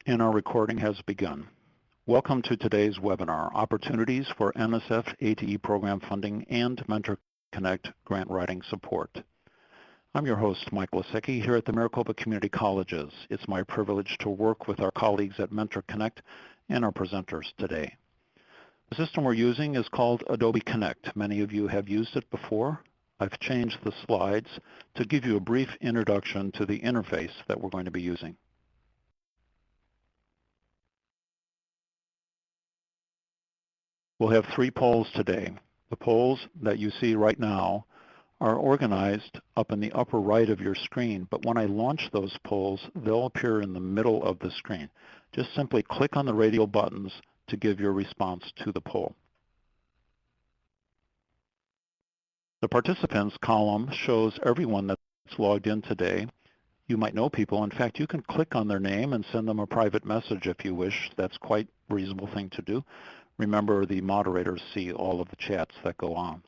And our recording has begun. Welcome to today's webinar, Opportunities for NSF ATE Program Funding and MentorConnect Grant Writing Support. I'm your host, Mike Lasecki, here at the Maricopa Community Colleges. It's my privilege to work with our colleagues at MentorConnect and our presenters today. The system we're using is called Adobe Connect. Many of you have used it before. I've changed the slides to give you a brief introduction to the interface that we're going to be using. We'll have 3 polls today. The polls that you see right now are organized up in the upper right of your screen, but when I launch those polls, they'll appear in the middle of the screen. Just simply click on the radial buttons to give your response to the poll. The participants column shows everyone that's logged in today. You might know people. In fact, you can click on their name and send them a private message if you wish. That's quite a reasonable thing to do. Remember, the moderators see all of the chats that go on.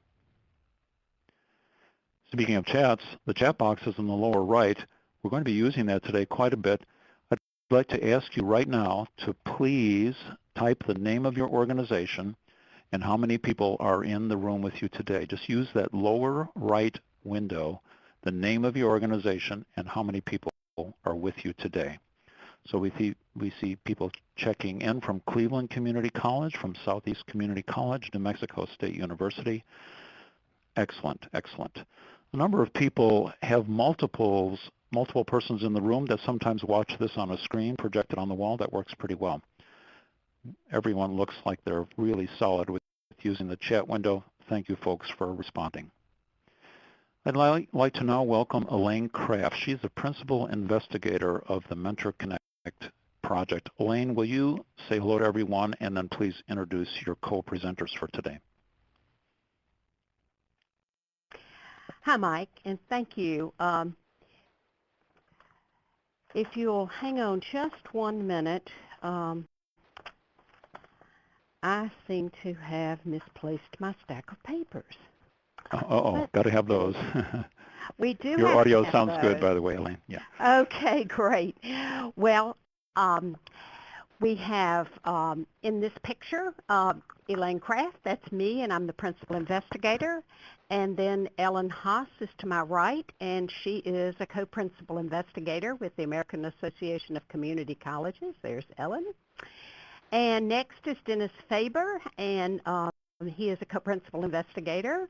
Speaking of chats, the chat box is in the lower right. We're going to be using that today quite a bit. I'd like to ask you right now to please type the name of your organization and how many people are in the room with you today. Just use that lower right window, the name of your organization and how many people are with you today. So we see people checking in from Cleveland Community College, from Southeast Community College, New Mexico State University. Excellent, excellent. A number of people have multiple persons in the room that sometimes watch this on a screen projected on the wall. That works pretty well. Everyone looks like they're really solid with using the chat window. Thank you, folks, for responding. I'd like to now welcome Elaine Kraft. She's the principal investigator of the MentorConnect project. Elaine, will you say hello to everyone and then please introduce your co-presenters for today? Hi, Mike, and thank you. If you'll hang on just 1 minute, I seem to have misplaced my stack of papers. Uh-oh, got to have those. We do Your have audio to have sounds those. good, by the way, Elaine. Yeah. Okay, great. Well, we have in this picture Elaine Kraft, that's me, and I'm the principal investigator. And then Ellen Haas is to my right, and she is a co-principal investigator with the American Association of Community Colleges. There's Ellen. And next is Dennis Faber, and he is a co-principal investigator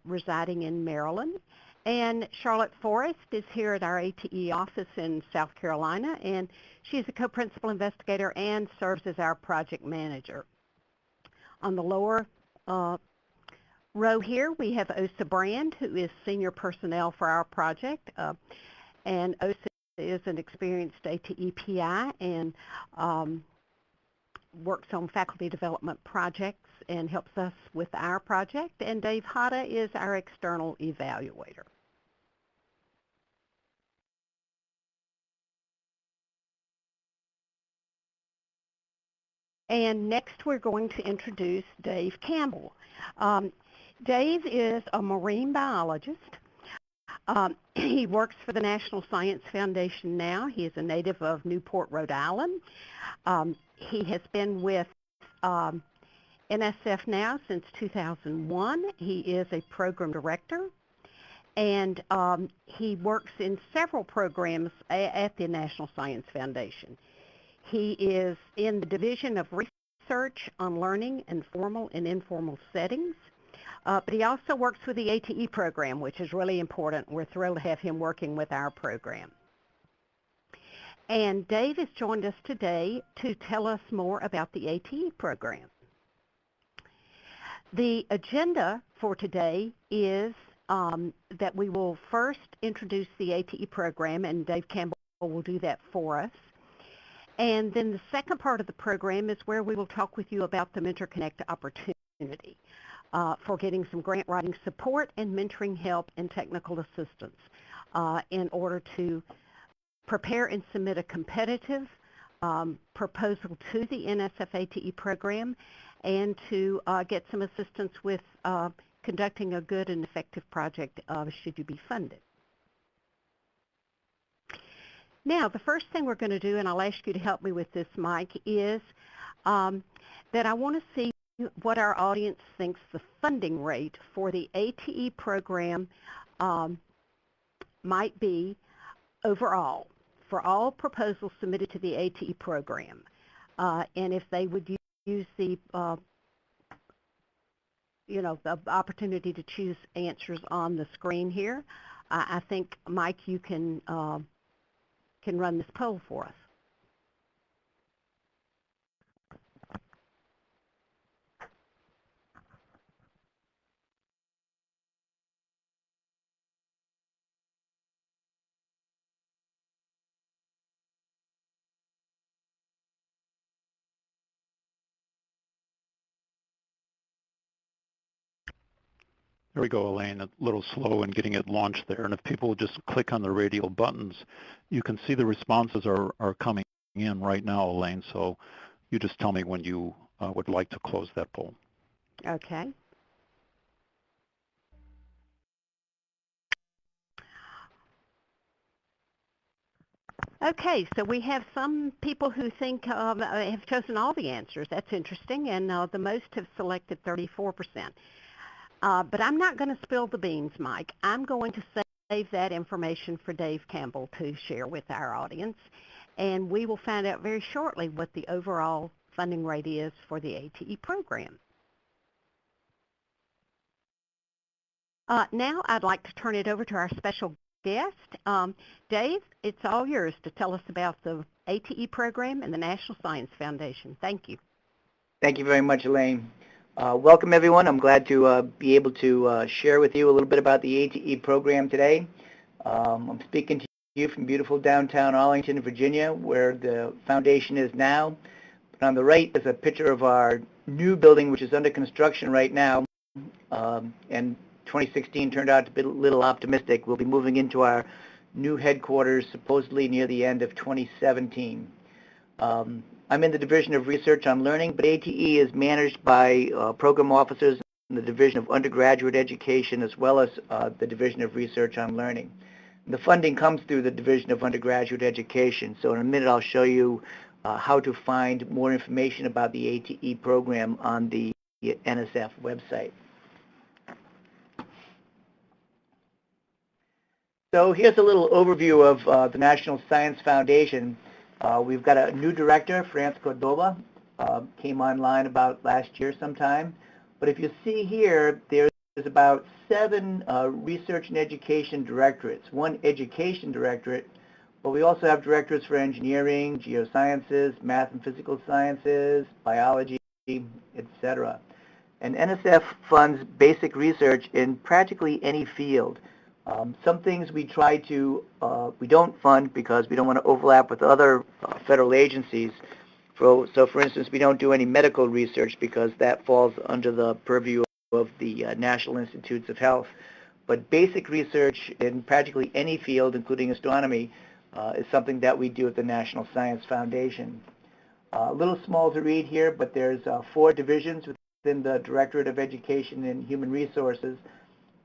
residing in Maryland. And Charlotte Forrest is here at our ATE office in South Carolina, and she's a co-principal investigator and serves as our project manager. On the lower row here, we have Osa Brand, who is senior personnel for our project. And Osa is an experienced ATE PI and works on faculty development projects and helps us with our project. And Dave Hatta is our external evaluator. And next we're going to introduce Dave Campbell. Dave is a marine biologist. He works for the National Science Foundation now. He is a native of Newport, Rhode Island. He has been with NSF now since 2001. He is a program director, and he works in several programs at the National Science Foundation. He is in the Division of Research on Learning in Formal and Informal Settings, but he also works with the ATE program, which is really important. We're thrilled to have him working with our program. And Dave has joined us today to tell us more about the ATE program. The agenda for today is that we will first introduce the ATE program, and Dave Campbell will do that for us. And then the second part of the program is where we will talk with you about the MentorConnect opportunity for getting some grant writing support and mentoring help and technical assistance in order to prepare and submit a competitive proposal to the NSF ATE program and to get some assistance with conducting a good and effective project should you be funded. Now, the first thing we're going to do, and I'll ask you to help me with this, Mike, is that I want to see what our audience thinks the funding rate for the ATE program might be overall for all proposals submitted to the ATE program, and if they would use the the opportunity to choose answers on the screen here. I think, Mike, you can run this poll for us. There we go, Elaine. A little slow in getting it launched there. And if people would just click on the radial buttons, you can see the responses are coming in right now, Elaine. So you just tell me when you would like to close that poll. Okay. Okay, so we have some people who think have chosen all the answers. That's interesting, and the most have selected 34%. But I'm not going to spill the beans, Mike. I'm going to save that information for Dave Campbell to share with our audience, and we will find out very shortly what the overall funding rate is for the ATE program. Now I'd like to turn it over to our special guest. Dave, it's all yours to tell us about the ATE program and the National Science Foundation. Thank you. Thank you very much, Elaine. Welcome, everyone. I'm glad to be able to share with you a little bit about the ATE program today. I'm speaking to you from beautiful downtown Arlington, Virginia, where the foundation is now. But on the right is a picture of our new building, which is under construction right now. And 2016 turned out to be a little optimistic. We'll be moving into our new headquarters supposedly near the end of 2017. I'm in the Division of Research on Learning, but ATE is managed by program officers in the Division of Undergraduate Education as well as the Division of Research on Learning. The funding comes through the Division of Undergraduate Education, so in a minute I'll show you how to find more information about the ATE program on the NSF website. So here's a little overview of the National Science Foundation. We've got a new director, France Cordova, came online about last year sometime. But if you see here, there's about 7 research and education directorates, 1 education directorate, but we also have directorates for engineering, geosciences, math and physical sciences, biology, etc. And NSF funds basic research in practically any field. Some things we try to, we don't fund because we don't want to overlap with other federal agencies. So for instance, we don't do any medical research because that falls under the purview of the National Institutes of Health. But basic research in practically any field, including astronomy, is something that we do at the National Science Foundation. A little small to read here, but there's 4 divisions within the Directorate of Education and Human Resources.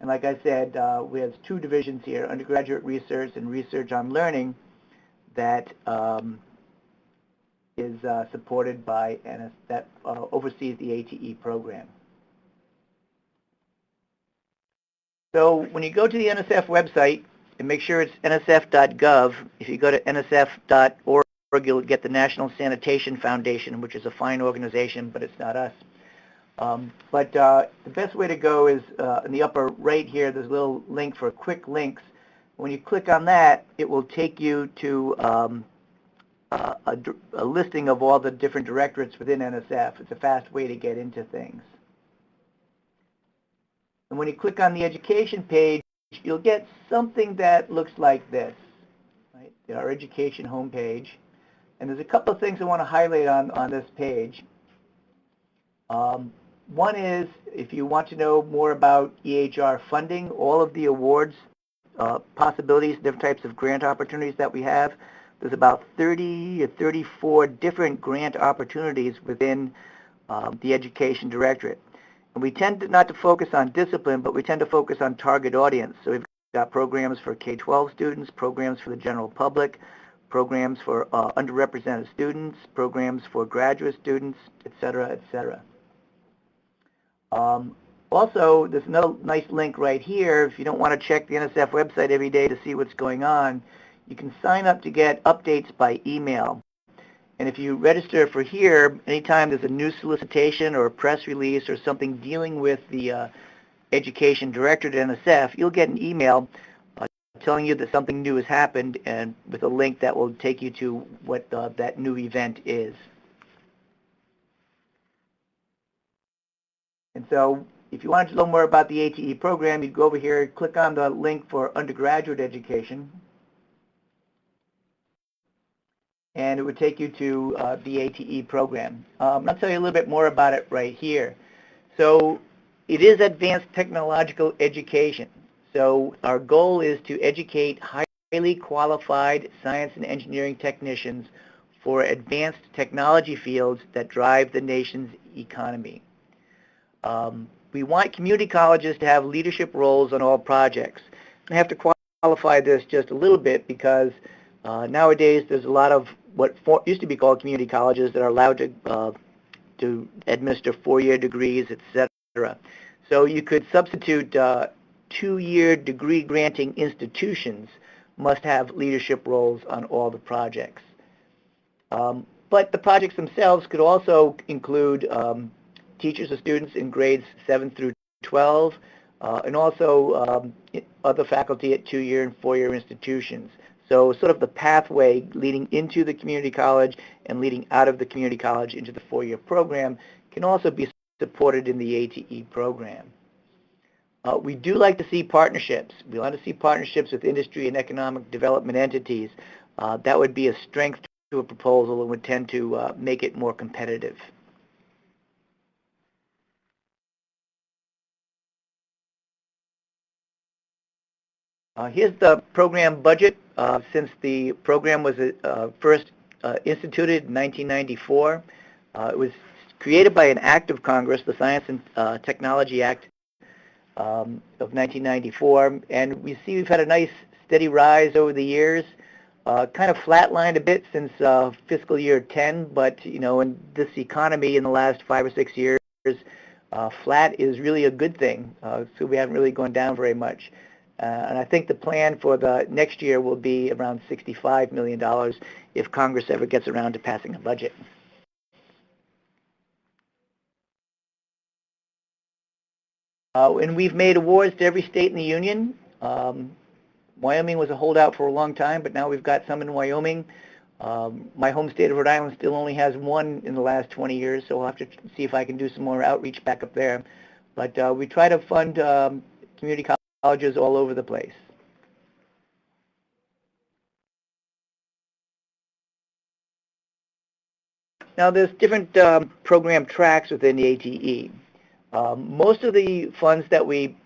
And like I said, we have 2 divisions here, undergraduate research and research on learning, that is supported by NSF, that oversees the ATE program. So when you go to the NSF website, and make sure it's nsf.gov, if you go to nsf.org, you'll get the National Sanitation Foundation, which is a fine organization, but it's not us. But the best way to go is in the upper right here, there's a little link for quick links. When you click on that, it will take you to a listing of all the different directorates within NSF. It's a fast way to get into things. And when you click on the education page, you'll get something that looks like this, right? Our education homepage. And there's a couple of things I want to highlight on this page. One is, if you want to know more about EHR funding, all of the awards, possibilities, different types of grant opportunities that we have, there's about 30 or 34 different grant opportunities within the Education Directorate. And we tend not to focus on discipline, but we tend to focus on target audience. So we've got programs for K-12 students, programs for the general public, programs for underrepresented students, programs for graduate students, et cetera, et cetera. Also, there's another nice link right here. If you don't want to check the NSF website every day to see what's going on, you can sign up to get updates by email. And if you register for here, anytime there's a new solicitation or a press release or something dealing with the education director at NSF, you'll get an email telling you that something new has happened and with a link that will take you to what that new event is. And so if you wanted to know more about the ATE program, you'd go over here, click on the link for undergraduate education, and it would take you to the ATE program. I'll tell you a little bit more about it right here. So it is advanced technological education. So our goal is to educate highly qualified science and engineering technicians for advanced technology fields that drive the nation's economy. We want community colleges to have leadership roles on all projects. I have to qualify this just a little bit because nowadays there's a lot of what used to be called community colleges that are allowed to administer 4-year degrees, etc. So you could substitute 2-year degree granting institutions must have leadership roles on all the projects. But the projects themselves could also include teachers or students in grades 7 through 12, and also other faculty at 2-year and 4-year institutions. So sort of the pathway leading into the community college and leading out of the community college into the 4-year program can also be supported in the ATE program. We do like to see partnerships. We want to see partnerships with industry and economic development entities. That would be a strength to a proposal and would tend to make it more competitive. Here's the program budget. Since the program was first instituted in 1994, it was created by an act of Congress, the Science and Technology Act of 1994, and we see we've had a nice steady rise over the years, kind of flatlined a bit since fiscal year 10, but you know, in this economy in the last 5 or 6 years, flat is really a good thing, so we haven't really gone down very much. And I think the plan for the next year will be around $65 million if Congress ever gets around to passing a budget. And we've made awards to every state in the union. Wyoming was a holdout for a long time, but now we've got some in Wyoming. My home state of Rhode Island still only has one in the last 20 years, so I'll have to see if I can do some more outreach back up there. But we try to fund community colleges all over the place. Now there's different program tracks within the ATE. Most of the funds that we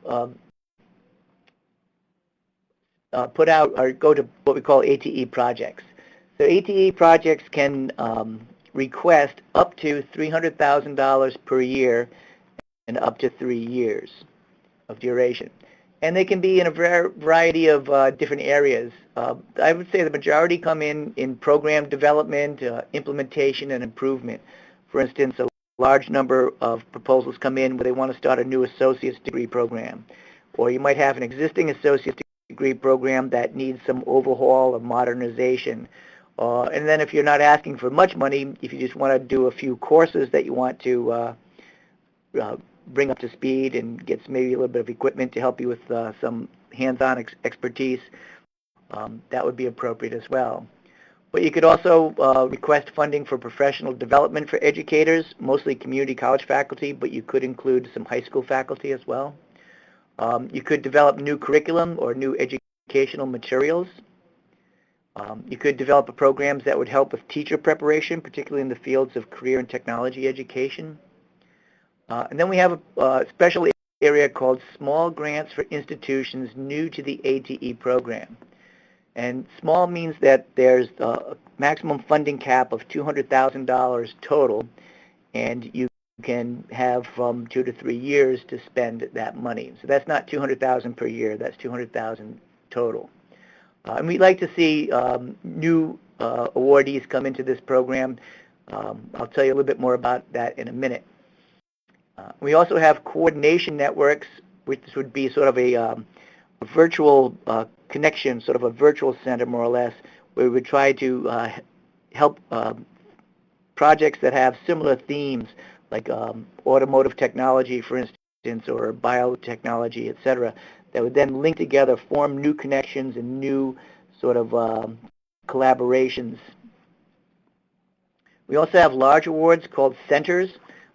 put out go to what we call ATE projects. So ATE projects can request up to $300,000 per year and up to 3 years of duration. And they can be in a variety of different areas. I would say the majority come in program development, implementation, and improvement. For instance, a large number of proposals come in where they want to start a new associate's degree program. Or you might have an existing associate's degree program that needs some overhaul or modernization. And then if you're not asking for much money, if you just want to do a few courses that you want to bring up to speed and get maybe a little bit of equipment to help you with some hands-on expertise, that would be appropriate as well. But you could also request funding for professional development for educators, mostly community college faculty, but you could include some high school faculty as well. You could develop new curriculum or new educational materials. You could develop programs that would help with teacher preparation, particularly in the fields of career and technology education. And then we have a special area called Small Grants for Institutions New to the ATE program. And small means that there's a maximum funding cap of $200,000 total, and you can have from 2 to 3 years to spend that money. So that's not $200,000 per year, that's $200,000 total. And we'd like to see new awardees come into this program. I'll tell you a little bit more about that in a minute. We also have coordination networks, which would be sort of a virtual connection, sort of a virtual center more or less, where we would try to help projects that have similar themes, like automotive technology, for instance, or biotechnology, et cetera, that would then link together, form new connections and new sort of collaborations. We also have large awards called centers.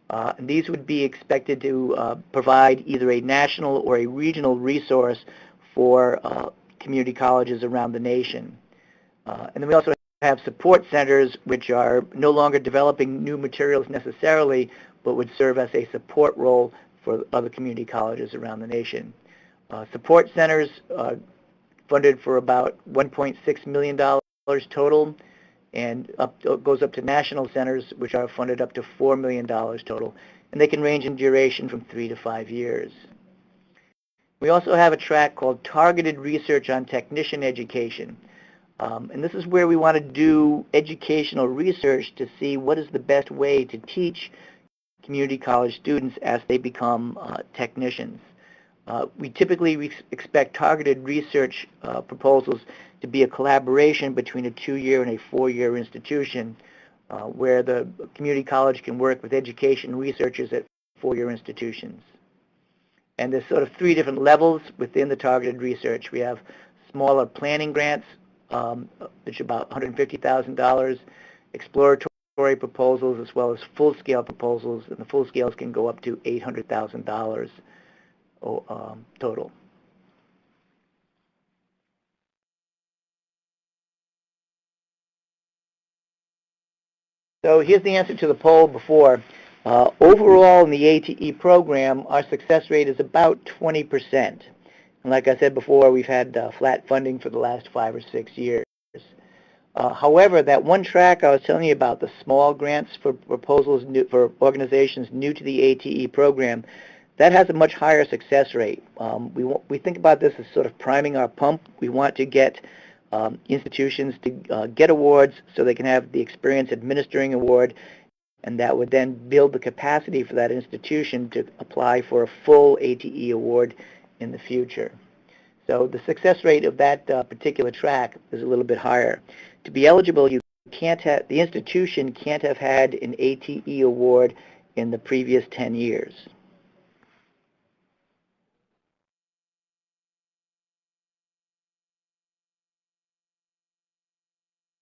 And these would be expected to provide either a national or a regional resource for community colleges around the nation. And then we also have support centers, which are no longer developing new materials necessarily, but would serve as a support role for other community colleges around the nation. Support centers funded for about $1.6 million total, and goes up to national centers, which are funded up to $4 million total, and they can range in duration from 3 to 5 years. We also have a track called Targeted Research on Technician Education, and this is where we want to do educational research to see what is the best way to teach community college students as they become technicians. We typically expect targeted research proposals to be a collaboration between a 2-year and a 4-year institution, where the community college can work with education researchers at 4-year institutions. And there's sort of 3 different levels within the targeted research. We have smaller planning grants, which are about $150,000, exploratory proposals, as well as full-scale proposals, and the full scales can go up to $800,000 total. So here's the answer to the poll before. Overall in the ATE program, our success rate is about 20%. And like I said before, we've had flat funding for the last 5 or 6 years. However, that one track I was telling you about, the small grants for proposals for organizations new to the ATE program, that has a much higher success rate. We think about this as sort of priming our pump. We want to get institutions to get awards so they can have the experience administering award, and that would then build the capacity for that institution to apply for a full ATE award in the future. So the success rate of that particular track is a little bit higher. To be eligible, the institution can't have had an ATE award in the previous 10 years.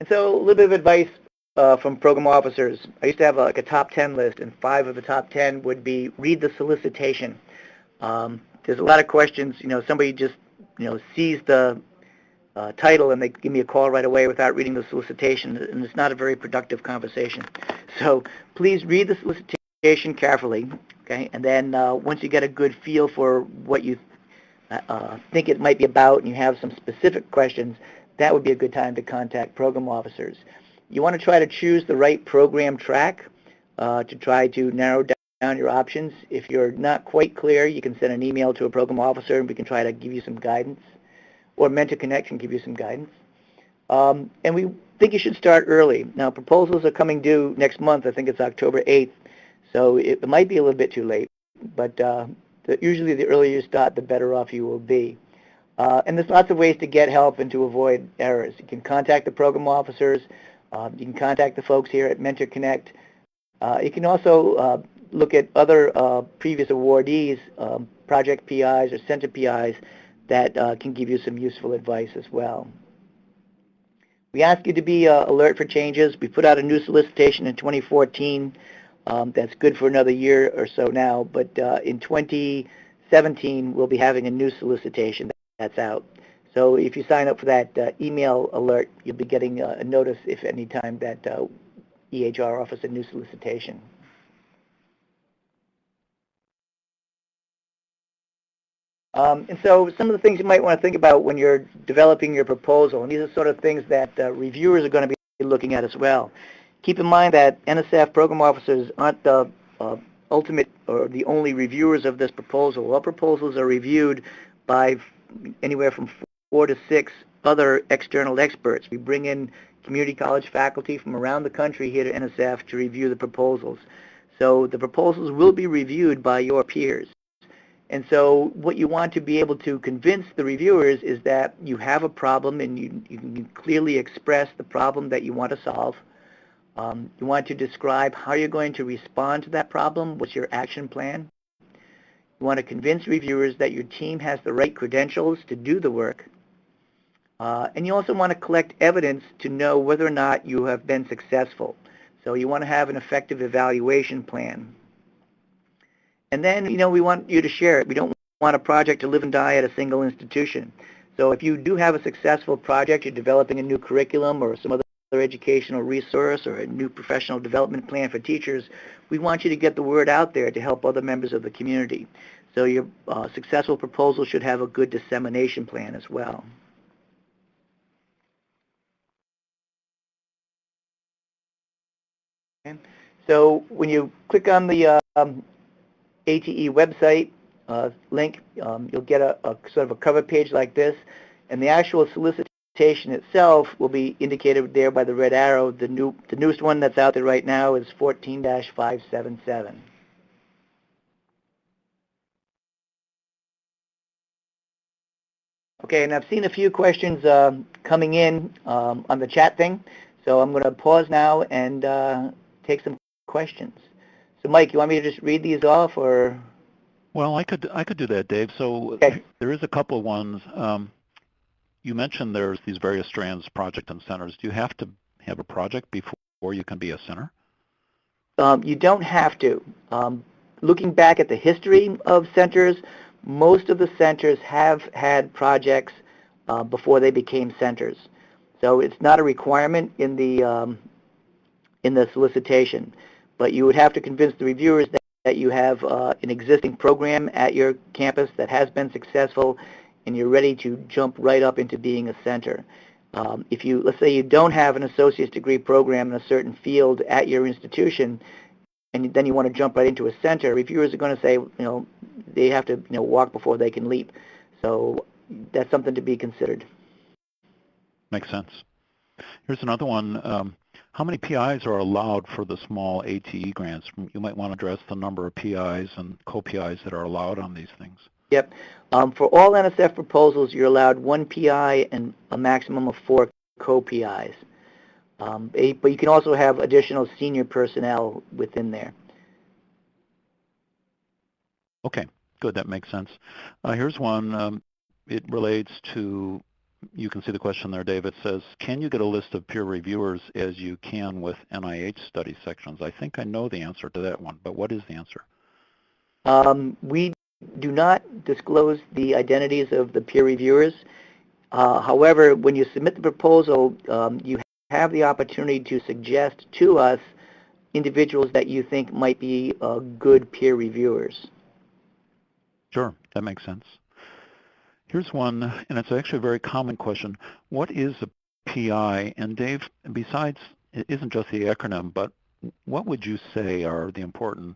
And so a little bit of advice from program officers. I used to have like a top 10 list, and 5 of the top 10 would be read the solicitation. There's a lot of questions. Somebody just sees the title and they give me a call right away without reading the solicitation, and it's not a very productive conversation. So please read the solicitation carefully, okay? And then once you get a good feel for what you think it might be about, and you have some specific questions, that would be a good time to contact program officers. You want to try to choose the right program track to try to narrow down your options. If you're not quite clear, you can send an email to a program officer and we can try to give you some guidance, or MentorConnect can give you some guidance. And we think you should start early. Now, proposals are coming due next month. I think it's October 8th, so it might be a little bit too late, but usually the earlier you start, the better off you will be. And there's lots of ways to get help and to avoid errors. You can contact the program officers. You can contact the folks here at MentorConnect. You can also look at other previous awardees, project PIs or center PIs, that can give you some useful advice as well. We ask you to be alert for changes. We put out a new solicitation in 2014. That's good for another year or so now, but in 2017 we'll be having a new solicitation that's out. So if you sign up for that email alert, you'll be getting a notice if any time that EHR offers a new solicitation. And so some of the things you might want to think about when you're developing your proposal, and these are sort of things that reviewers are going to be looking at as well. Keep in mind that NSF program officers aren't the ultimate or the only reviewers of this proposal. All proposals are reviewed by anywhere from 4 to 6 other external experts. We bring in community college faculty from around the country here to NSF to review the proposals. So the proposals will be reviewed by your peers. And so what you want to be able to convince the reviewers is that you have a problem and you can clearly express the problem that you want to solve. You want to describe how you're going to respond to that problem, what's your action plan. You want to convince reviewers that your team has the right credentials to do the work. And you also want to collect evidence to know whether or not you have been successful. So you want to have an effective evaluation plan. And then, we want you to share it. We don't want a project to live and die at a single institution. So if you do have a successful project, you're developing a new curriculum or some other educational resource or a new professional development plan for teachers, we want you to get the word out there to help other members of the community. So your successful proposal should have a good dissemination plan as well. Okay. So when you click on the ATE website link, you'll get a sort of a cover page like this, and the actual solicitation itself will be indicated there by the red arrow. The newest one that's out there right now is 14-577. Okay, and I've seen a few questions coming in on the chat thing, so I'm going to pause now and take some questions. So Mike, you want me to just read these off, or? Well, I could do that, Dave. So okay. There is a couple of ones. You mentioned there's these various strands, project and centers. Do you have to have a project before you can be a center? You don't have to. Looking back at the history of centers, most of the centers have had projects before they became centers. So it's not a requirement in the solicitation, but you would have to convince the reviewers that you have an existing program at your campus that has been successful and you're ready to jump right up into being a center. Let's say you don't have an associate's degree program in a certain field at your institution, and then you want to jump right into a center, reviewers are going to say, they have to, walk before they can leap. So that's something to be considered. Makes sense. Here's another one. How many PIs are allowed for the small ATE grants? You might want to address the number of PIs and co-PIs that are allowed on these things. Yep. For all NSF proposals, you're allowed 1 PI and a maximum of 4 co-PIs. But you can also have additional senior personnel within there. Okay, good. That makes sense. Here's one. It relates to, you can see the question there, Dave. It says, can you get a list of peer reviewers as you can with NIH study sections? I think I know the answer to that one, but what is the answer? We do not disclose the identities of the peer reviewers. However, when you submit the proposal, you have the opportunity to suggest to us individuals that you think might be good peer reviewers. Sure, that makes sense. Here's one, and it's actually a very common question. What is a PI? And Dave, besides, it isn't just the acronym, but what would you say are the important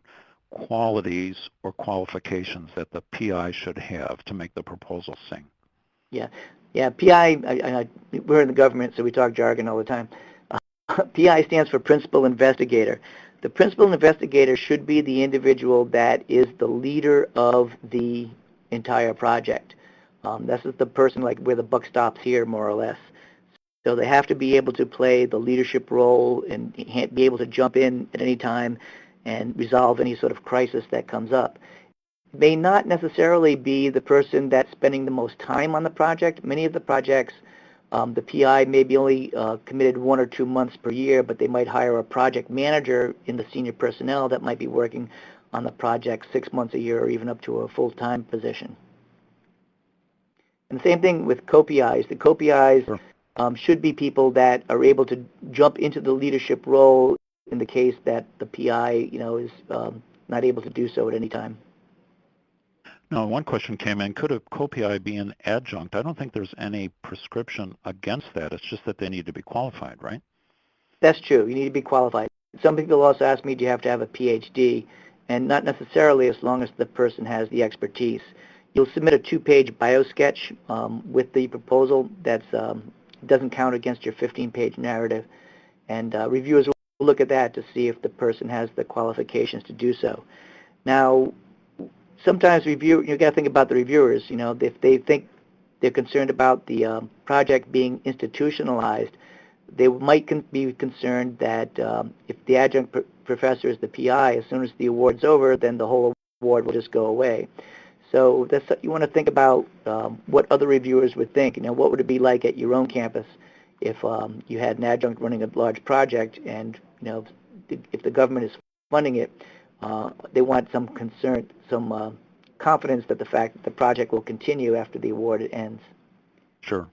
qualities or qualifications that the PI should have to make the proposal sing? Yeah, PI, we're in the government, so we talk jargon all the time. PI stands for Principal Investigator. The Principal Investigator should be the individual that is the leader of the entire project. This is the person like where the buck stops here, more or less. So they have to be able to play the leadership role and be able to jump in at any time and resolve any sort of crisis that comes up. May not necessarily be the person that's spending the most time on the project. Many of the projects, the PI may be only committed 1 or 2 months per year, but they might hire a project manager in the senior personnel that might be working on the project 6 months a year or even up to a full-time position. And the same thing with co-PIs. The co-PIs should be people that are able to jump into the leadership role in the case that the PI, is not able to do so at any time. Now, one question came in, could a co-PI be an adjunct? I don't think there's any prescription against that. It's just that they need to be qualified, right? That's true. You need to be qualified. Some people also ask me, do you have to have a PhD? And not necessarily, as long as the person has the expertise. You'll submit a 2-page biosketch with the proposal that's it doesn't count against your 15-page narrative. And reviewers will look at that to see if the person has the qualifications to do so. Now, sometimes you got to think about the reviewers. If they think they're concerned about the project being institutionalized, they might be concerned that if the adjunct professor is the PI, as soon as the award's over, then the whole award will just go away. So you want to think about what other reviewers would think. What would it be like at your own campus if you had an adjunct running a large project, and if the government is funding it, they want some concern, some confidence that the fact that the project will continue after the award ends. Sure.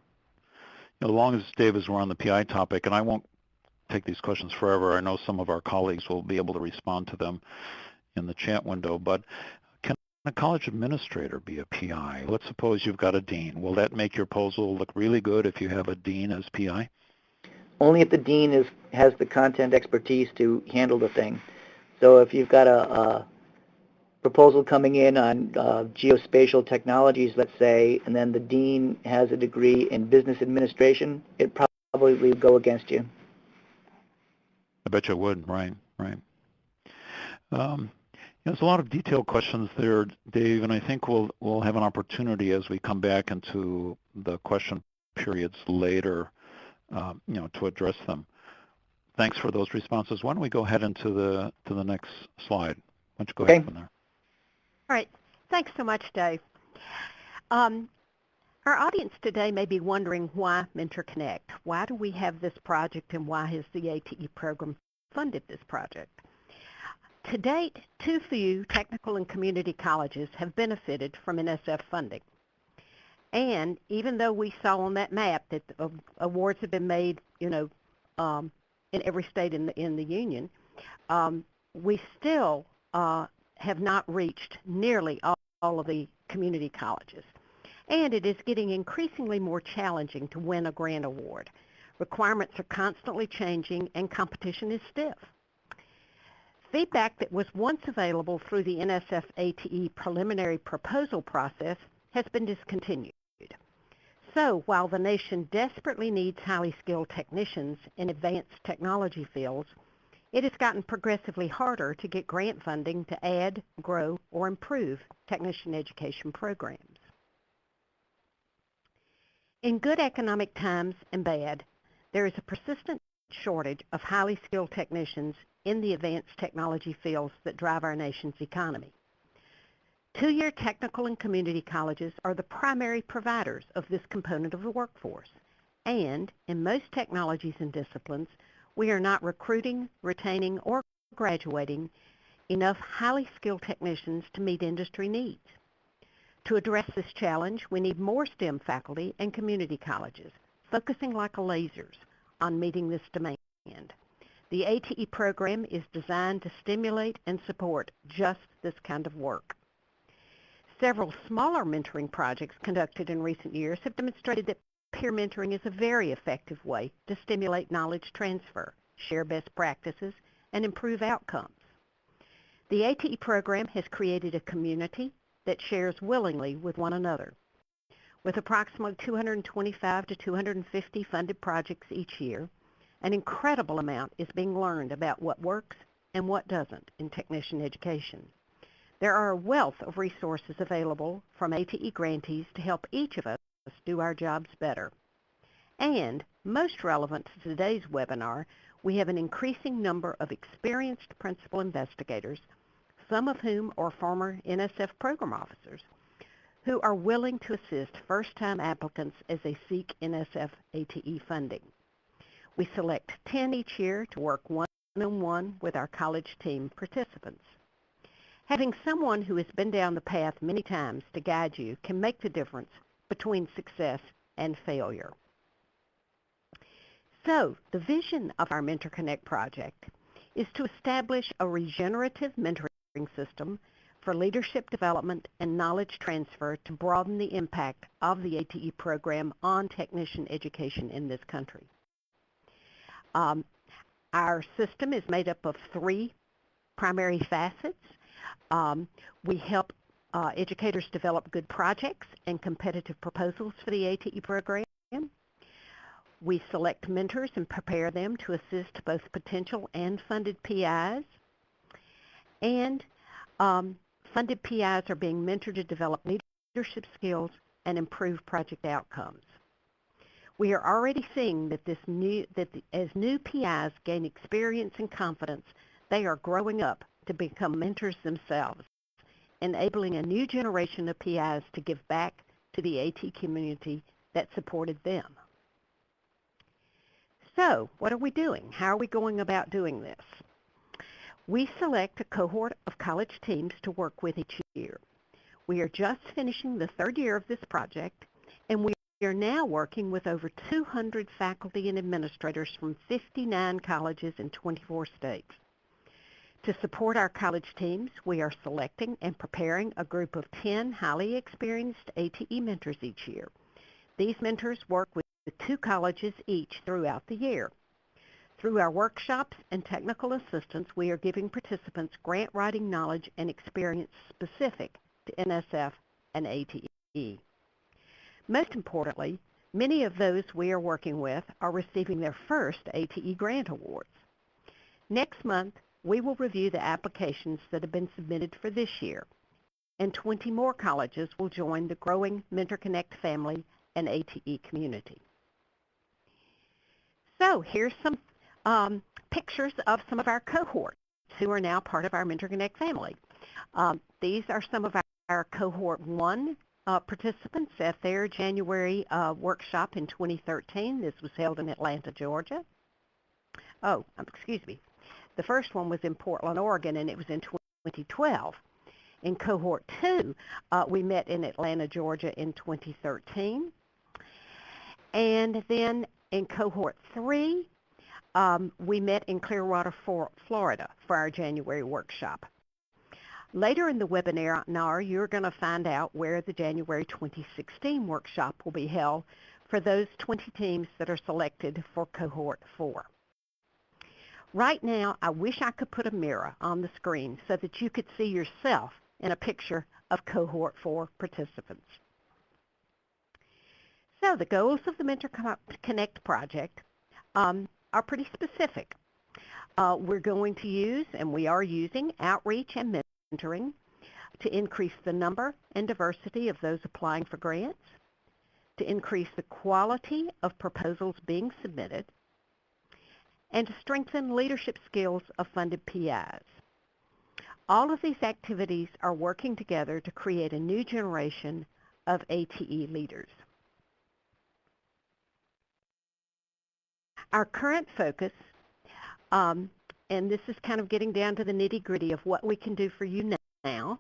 As long as, Dave, as we're on the PI topic, and I won't take these questions forever, I know some of our colleagues will be able to respond to them in the chat window, but can a college administrator be a PI? Let's suppose you've got a dean. Will that make your proposal look really good if you have a dean as PI? Only if the dean has the content expertise to handle the thing. So if you've got a proposal coming in on geospatial technologies, let's say, and then the dean has a degree in business administration, it probably would go against you. I bet you it would, right. There's a lot of detailed questions there, Dave, and I think we'll have an opportunity as we come back into the question periods later, to address them. Thanks for those responses. Why don't we go ahead into the next slide? Why don't you go ahead from there? All right. Thanks so much, Dave. Our audience today may be wondering why MentorConnect. Why do we have this project, and why has the ATE program funded this project? To date, too few technical and community colleges have benefited from NSF funding. And even though we saw on that map that awards have been made, in every state in the union, we still have not reached nearly all of the community colleges. And it is getting increasingly more challenging to win a grant award. Requirements are constantly changing, and competition is stiff. Feedback that was once available through the NSF ATE preliminary proposal process has been discontinued. So while the nation desperately needs highly skilled technicians in advanced technology fields, it has gotten progressively harder to get grant funding to add, grow, or improve technician education programs. In good economic times and bad, there is a persistent shortage of highly skilled technicians in the advanced technology fields that drive our nation's economy. Two-year technical and community colleges are the primary providers of this component of the workforce, and in most technologies and disciplines, we are not recruiting, retaining, or graduating enough highly skilled technicians to meet industry needs. To address this challenge, we need more STEM faculty and community colleges, focusing like lasers on meeting this demand. The ATE program is designed to stimulate and support just this kind of work. Several smaller mentoring projects conducted in recent years have demonstrated that peer mentoring is a very effective way to stimulate knowledge transfer, share best practices, and improve outcomes. The ATE program has created a community that shares willingly with one another. With approximately 225 to 250 funded projects each year, an incredible amount is being learned about what works and what doesn't in technician education. There are a wealth of resources available from ATE grantees to help each of us do our jobs better. And, most relevant to today's webinar, we have an increasing number of experienced principal investigators, some of whom are former NSF program officers, who are willing to assist first-time applicants as they seek NSF ATE funding. We select 10 each year to work one-on-one with our college team participants. Having someone who has been down the path many times to guide you can make the difference between success and failure. So, the vision of our MentorConnect project is to establish a regenerative mentoring system for leadership development and knowledge transfer to broaden the impact of the ATE program on technician education in this country. Our system is made up of three primary facets. We help educators develop good projects and competitive proposals for the ATE program. We select mentors and prepare them to assist both potential and funded PIs. And funded PIs are being mentored to develop leadership skills and improve project outcomes. We are already seeing that as new PIs gain experience and confidence, they are growing up to become mentors themselves, enabling a new generation of PIs to give back to the AT community that supported them. So, what are we doing? How are we going about doing this? We select a cohort of college teams to work with each year. We are just finishing the third year of this project, and we are now working with over 200 faculty and administrators from 59 colleges in 24 states. To support our college teams, we are selecting and preparing a group of 10 highly experienced ATE mentors each year. These mentors work with 2 colleges each throughout the year. Through our workshops and technical assistance, we are giving participants grant writing knowledge and experience specific to NSF and ATE. Most importantly, many of those we are working with are receiving their first ATE grant awards. Next month, we will review the applications that have been submitted for this year, and 20 more colleges will join the growing MentorConnect family and ATE community. So here's some pictures of some of our cohorts who are now part of our MentorConnect family. These are some of our Cohort 1 participants at their January workshop in 2013. This was held in Atlanta, Georgia. Excuse me. The first one was in Portland, Oregon, and it was in 2012. In Cohort 2, we met in Atlanta, Georgia in 2013. And then in Cohort 3, we met in Clearwater, Florida for our January workshop. Later in the webinar, you're going to find out where the January 2016 workshop will be held for those 20 teams that are selected for Cohort 4. Right now, I wish I could put a mirror on the screen so that you could see yourself in a picture of Cohort 4 participants. So the goals of the MentorConnect project are pretty specific. We're going to use, and we are using, outreach and mentoring to increase the number and diversity of those applying for grants, to increase the quality of proposals being submitted, and to strengthen leadership skills of funded PIs. All of these activities are working together to create a new generation of ATE leaders. Our current focus, and this is kind of getting down to the nitty-gritty of what we can do for you now.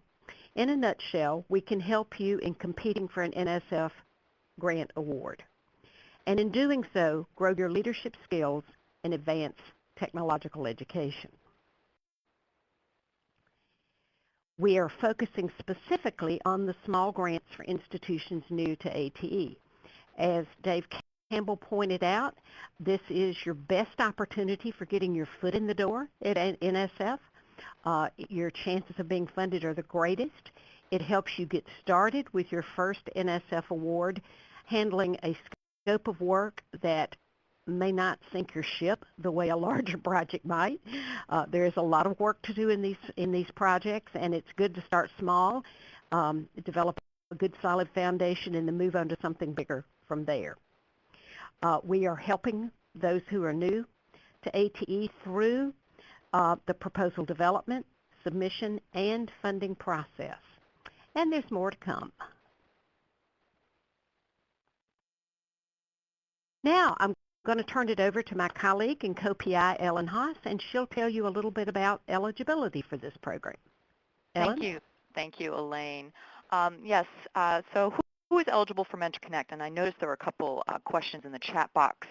In a nutshell, we can help you in competing for an NSF grant award. And in doing so, grow your leadership skills and advance technological education. We are focusing specifically on the small grants for institutions new to ATE. As Dave Campbell pointed out, this is your best opportunity for getting your foot in the door at NSF. Your chances of being funded are the greatest. It helps you get started with your first NSF award, handling a scope of work that may not sink your ship the way a larger project might. There is a lot of work to do in these projects, and it's good to start small, develop a good solid foundation, and then move on to something bigger from there. We are helping those who are new to ATE through the proposal development, submission, and funding process. And there's more to come. Now I'm going to turn it over to my colleague and co-PI, Ellen Haas, and she'll tell you a little bit about eligibility for this program. Ellen? Thank you, Elaine. Yes, so who is eligible for MentorConnect? And I noticed there were a couple questions in the chat box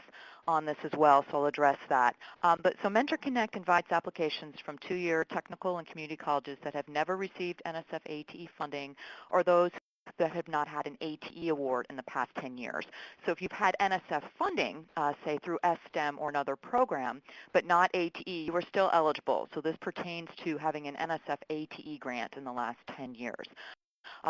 on this as well, so I'll address that. So MentorConnect invites applications from 2-year technical and community colleges that have never received NSF ATE funding, or those that have not had an ATE award in the past 10 years. So if you've had NSF funding, say through STEM or another program, but not ATE, you are still eligible. So this pertains to having an NSF ATE grant in the last 10 years.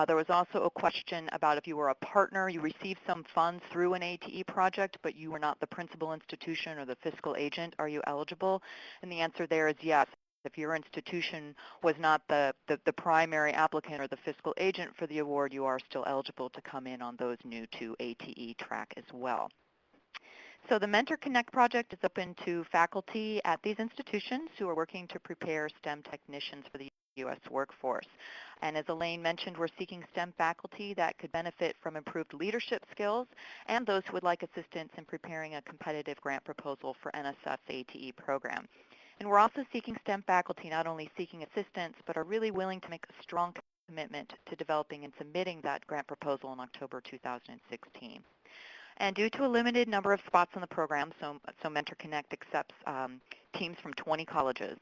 There was also a question about if you were a partner, you received some funds through an ATE project, but you were not the principal institution or the fiscal agent. Are you eligible? And the answer there is yes. If your institution was not the primary applicant or the fiscal agent for the award, you are still eligible to come in on those new to ATE track as well. So the MentorConnect project is open to faculty at these institutions who are working to prepare STEM technicians for the U.S. workforce. And as Elaine mentioned, we're seeking STEM faculty that could benefit from improved leadership skills and those who would like assistance in preparing a competitive grant proposal for NSF's ATE program. And we're also seeking STEM faculty, not only seeking assistance, but are really willing to make a strong commitment to developing and submitting that grant proposal in October 2016. And due to a limited number of spots in the program, so MentorConnect accepts teams from 20 colleges,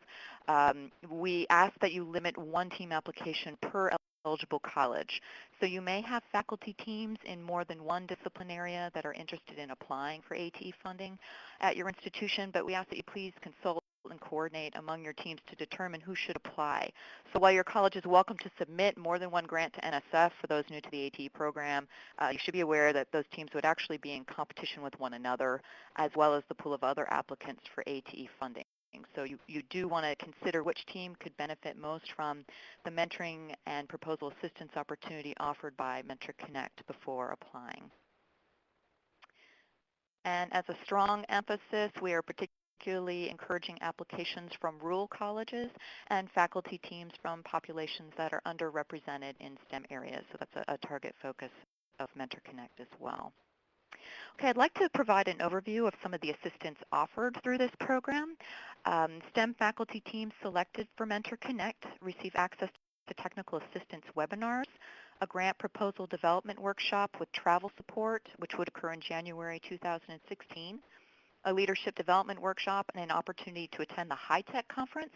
we ask that you limit one team application per eligible college. So you may have faculty teams in more than one discipline area that are interested in applying for ATE funding at your institution, but we ask that you please consult and coordinate among your teams to determine who should apply. So while your college is welcome to submit more than one grant to NSF for those new to the ATE program, you should be aware that those teams would actually be in competition with one another, as well as the pool of other applicants for ATE funding. So you do want to consider which team could benefit most from the mentoring and proposal assistance opportunity offered by MentorConnect before applying. And as a strong emphasis, we are particularly encouraging applications from rural colleges and faculty teams from populations that are underrepresented in STEM areas. So that's a target focus of MentorConnect as well. Okay, I'd like to provide an overview of some of the assistance offered through this program. STEM faculty teams selected for MentorConnect receive access to technical assistance webinars, a grant proposal development workshop with travel support, which would occur in January 2016, a leadership development workshop, and an opportunity to attend the High Tech Conference,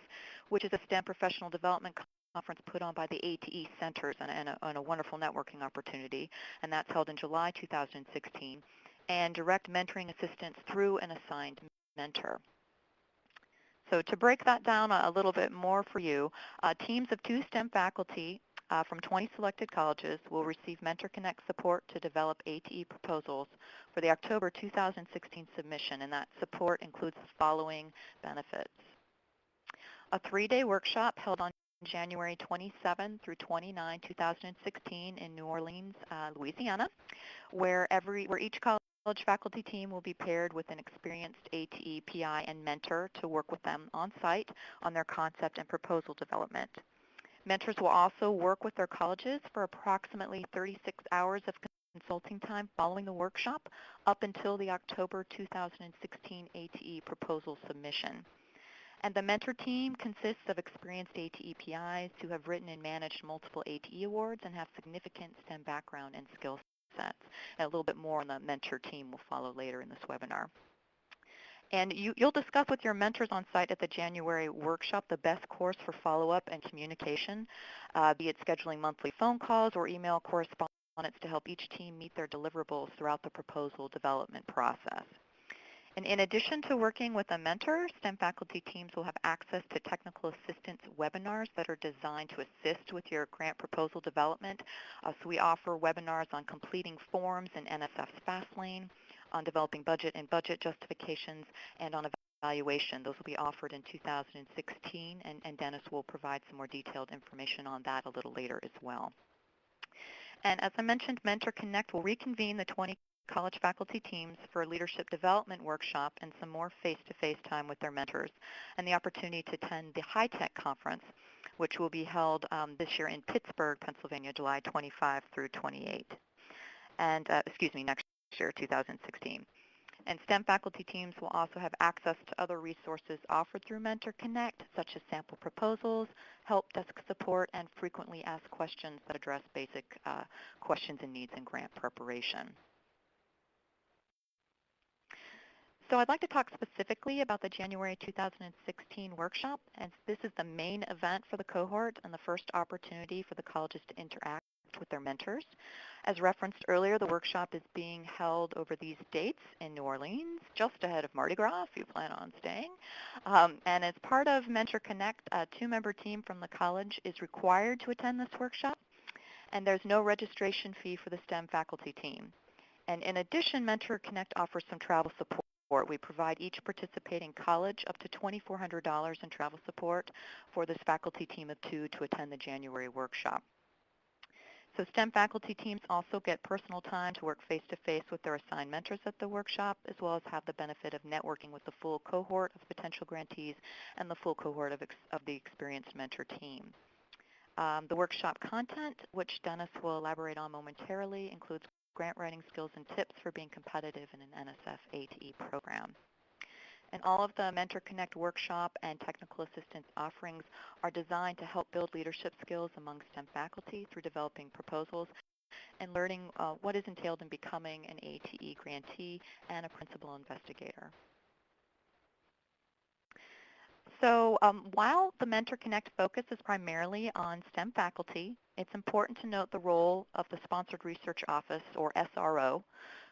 which is a STEM professional development conference put on by the ATE centers and a wonderful networking opportunity, and that's held in July 2016, and direct mentoring assistance through an assigned mentor. So to break that down a little bit more for you, teams of 2 STEM faculty from 20 selected colleges will receive MentorConnect support to develop ATE proposals for the October 2016 submission, and that support includes the following benefits. A 3-day workshop held on January 27 through 29, 2016 in New Orleans, Louisiana, where each college faculty team will be paired with an experienced ATE PI and mentor to work with them on site on their concept and proposal development. Mentors will also work with their colleges for approximately 36 hours of consulting time following the workshop up until the October 2016 ATE proposal submission. And the mentor team consists of experienced ATE PIs who have written and managed multiple ATE awards and have significant STEM background and skill sets. And a little bit more on the mentor team will follow later in this webinar. And you'll discuss with your mentors on site at the January workshop the best course for follow-up and communication, be it scheduling monthly phone calls or email correspondence to help each team meet their deliverables throughout the proposal development process. And in addition to working with a mentor, STEM faculty teams will have access to technical assistance webinars that are designed to assist with your grant proposal development. So we offer webinars on completing forms in NSF's FastLane, on developing budget and budget justifications, and on evaluation. Those will be offered in 2016, and Dennis will provide some more detailed information on that a little later as well. And as I mentioned, MentorConnect will reconvene the 20 college faculty teams for a leadership development workshop and some more face-to-face time with their mentors, and the opportunity to attend the High Tech Conference, which will be held this year in Pittsburgh, Pennsylvania, July 25 through 28, and next year, 2016. And STEM faculty teams will also have access to other resources offered through MentorConnect, such as sample proposals, help desk support, and frequently asked questions that address basic questions and needs in grant preparation. So I'd like to talk specifically about the January 2016 workshop, and this is the main event for the cohort and the first opportunity for the colleges to interact with their mentors. As referenced earlier, the workshop is being held over these dates in New Orleans, just ahead of Mardi Gras, if you plan on staying. And as part of MentorConnect, a 2-member team from the college is required to attend this workshop. And there's no registration fee for the STEM faculty team. And in addition, MentorConnect offers some travel support. We provide each participating college up to $2,400 in travel support for this faculty team of 2 to attend the January workshop. So STEM faculty teams also get personal time to work face-to-face with their assigned mentors at the workshop, as well as have the benefit of networking with the full cohort of potential grantees and the full cohort of the experienced mentor team. The workshop content, which Dennis will elaborate on momentarily, includes grant writing skills and tips for being competitive in an NSF ATE program. And all of the MentorConnect Workshop and technical assistance offerings are designed to help build leadership skills among STEM faculty through developing proposals and learning what is entailed in becoming an ATE grantee and a principal investigator. So while the MentorConnect focus is primarily on STEM faculty, it's important to note the role of the Sponsored Research Office, or SRO,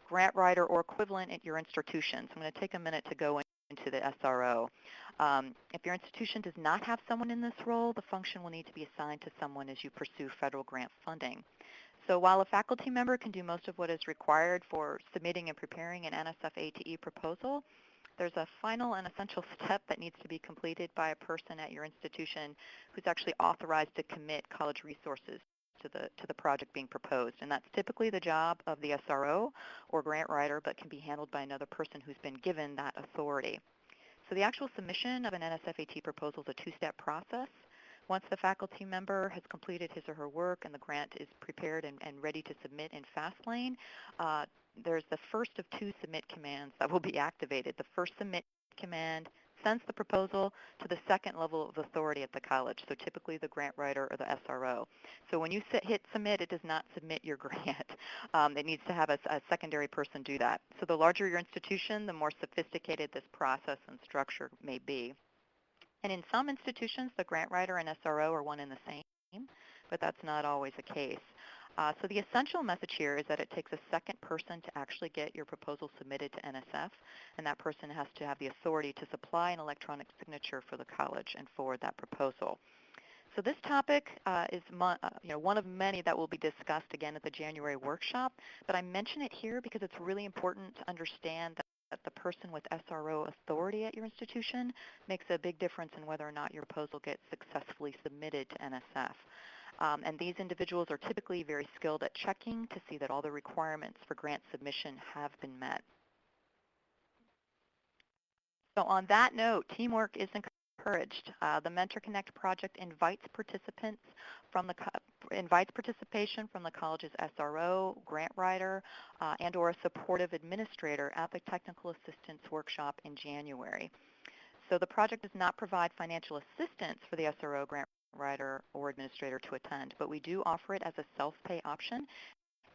grant writer or equivalent at your institution. So I'm going to take a minute to go into the SRO. If your institution does not have someone in this role, the function will need to be assigned to someone as you pursue federal grant funding. So while a faculty member can do most of what is required for submitting and preparing an NSF ATE proposal, there's a final and essential step that needs to be completed by a person at your institution who's actually authorized to commit college resources to the project being proposed. And that's typically the job of the SRO or grant writer, but can be handled by another person who's been given that authority. So the actual submission of an NSF ATE proposal is a two-step process. Once the faculty member has completed his or her work and the grant is prepared and ready to submit in FastLane, there's the first of 2 submit commands that will be activated. The first submit command sends the proposal to the second level of authority at the college, so typically the grant writer or the SRO. So when you hit submit, it does not submit your grant. It needs to have a secondary person do that. So the larger your institution, the more sophisticated this process and structure may be. And in some institutions, the grant writer and SRO are one and the same, but that's not always the case. So the essential message here is that it takes a second person to actually get your proposal submitted to NSF, and that person has to have the authority to supply an electronic signature for the college and forward that proposal. So this topic is one of many that will be discussed again at the January workshop, but I mention it here because it's really important to understand that the person with SRO authority at your institution makes a big difference in whether or not your proposal gets successfully submitted to NSF. And these individuals are typically very skilled at checking to see that all the requirements for grant submission have been met. So on that note, teamwork is encouraged. The MentorConnect project invites participation from the college's SRO, grant writer, and or a supportive administrator at the technical assistance workshop in January. So the project does not provide financial assistance for the SRO, grant writer, or administrator to attend, but we do offer it as a self-pay option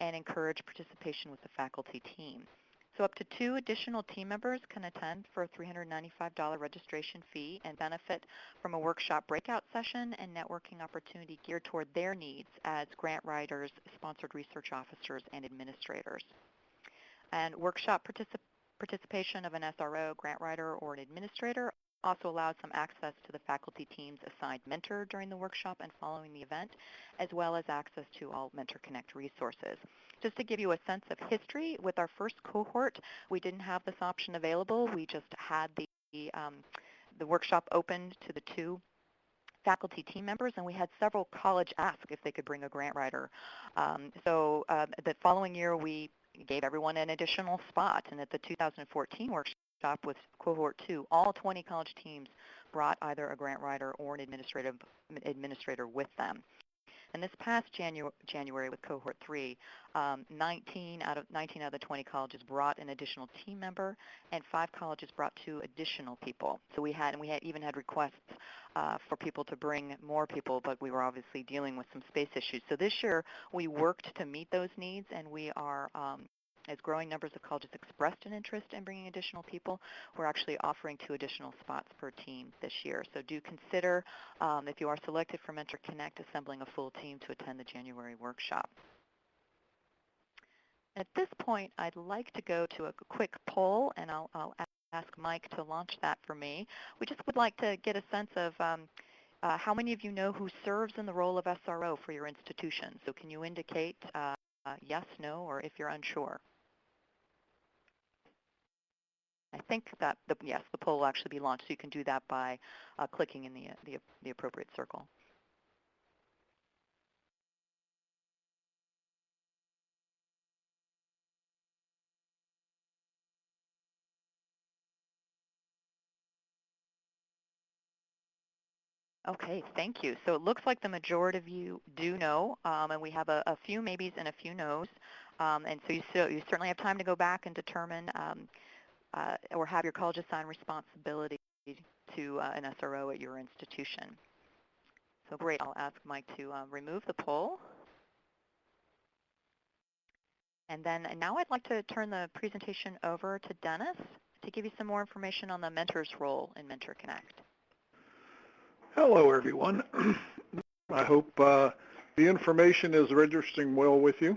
and encourage participation with the faculty team. So up to 2 additional team members can attend for a $395 registration fee and benefit from a workshop breakout session and networking opportunity geared toward their needs as grant writers, sponsored research officers, and administrators. And workshop participation of an SRO, grant writer, or an administrator also allows some access to the faculty team's assigned mentor during the workshop and following the event, as well as access to all MentorConnect resources. Just to give you a sense of history, with our first cohort, we didn't have this option available. We just had the workshop open to the 2 faculty team members, and we had several colleges ask if they could bring a grant writer. The following year, we gave everyone an additional spot, and at the 2014 workshop with Cohort 2, all 20 college teams brought either a grant writer or an administrator with them. And this past January with Cohort 3, 19 out of the 20 colleges brought an additional team member, and 5 colleges brought 2 additional people. So we even had requests for people to bring more people, but we were obviously dealing with some space issues. So this year we worked to meet those needs, and we are as growing numbers of colleges expressed an interest in bringing additional people, we're actually offering 2 additional spots per team this year. So do consider, if you are selected for MentorConnect, assembling a full team to attend the January workshop. At this point, I'd like to go to a quick poll, and I'll ask Mike to launch that for me. We just would like to get a sense of How many of you know who serves in the role of SRO for your institution? So can you indicate yes, no, or if you're unsure? I think that, yes, the poll will actually be launched, so you can do that by clicking in the appropriate circle. Okay, thank you. So it looks like the majority of you do know, and we have a few maybes and a few no's. And so you certainly have time to go back and determine or have your college assign responsibility to an SRO at your institution. So great, I'll ask Mike to remove the poll. And now I'd like to turn the presentation over to Dennis to give you some more information on the mentor's role in MentorConnect. Hello, everyone. I hope the information is registering well with you.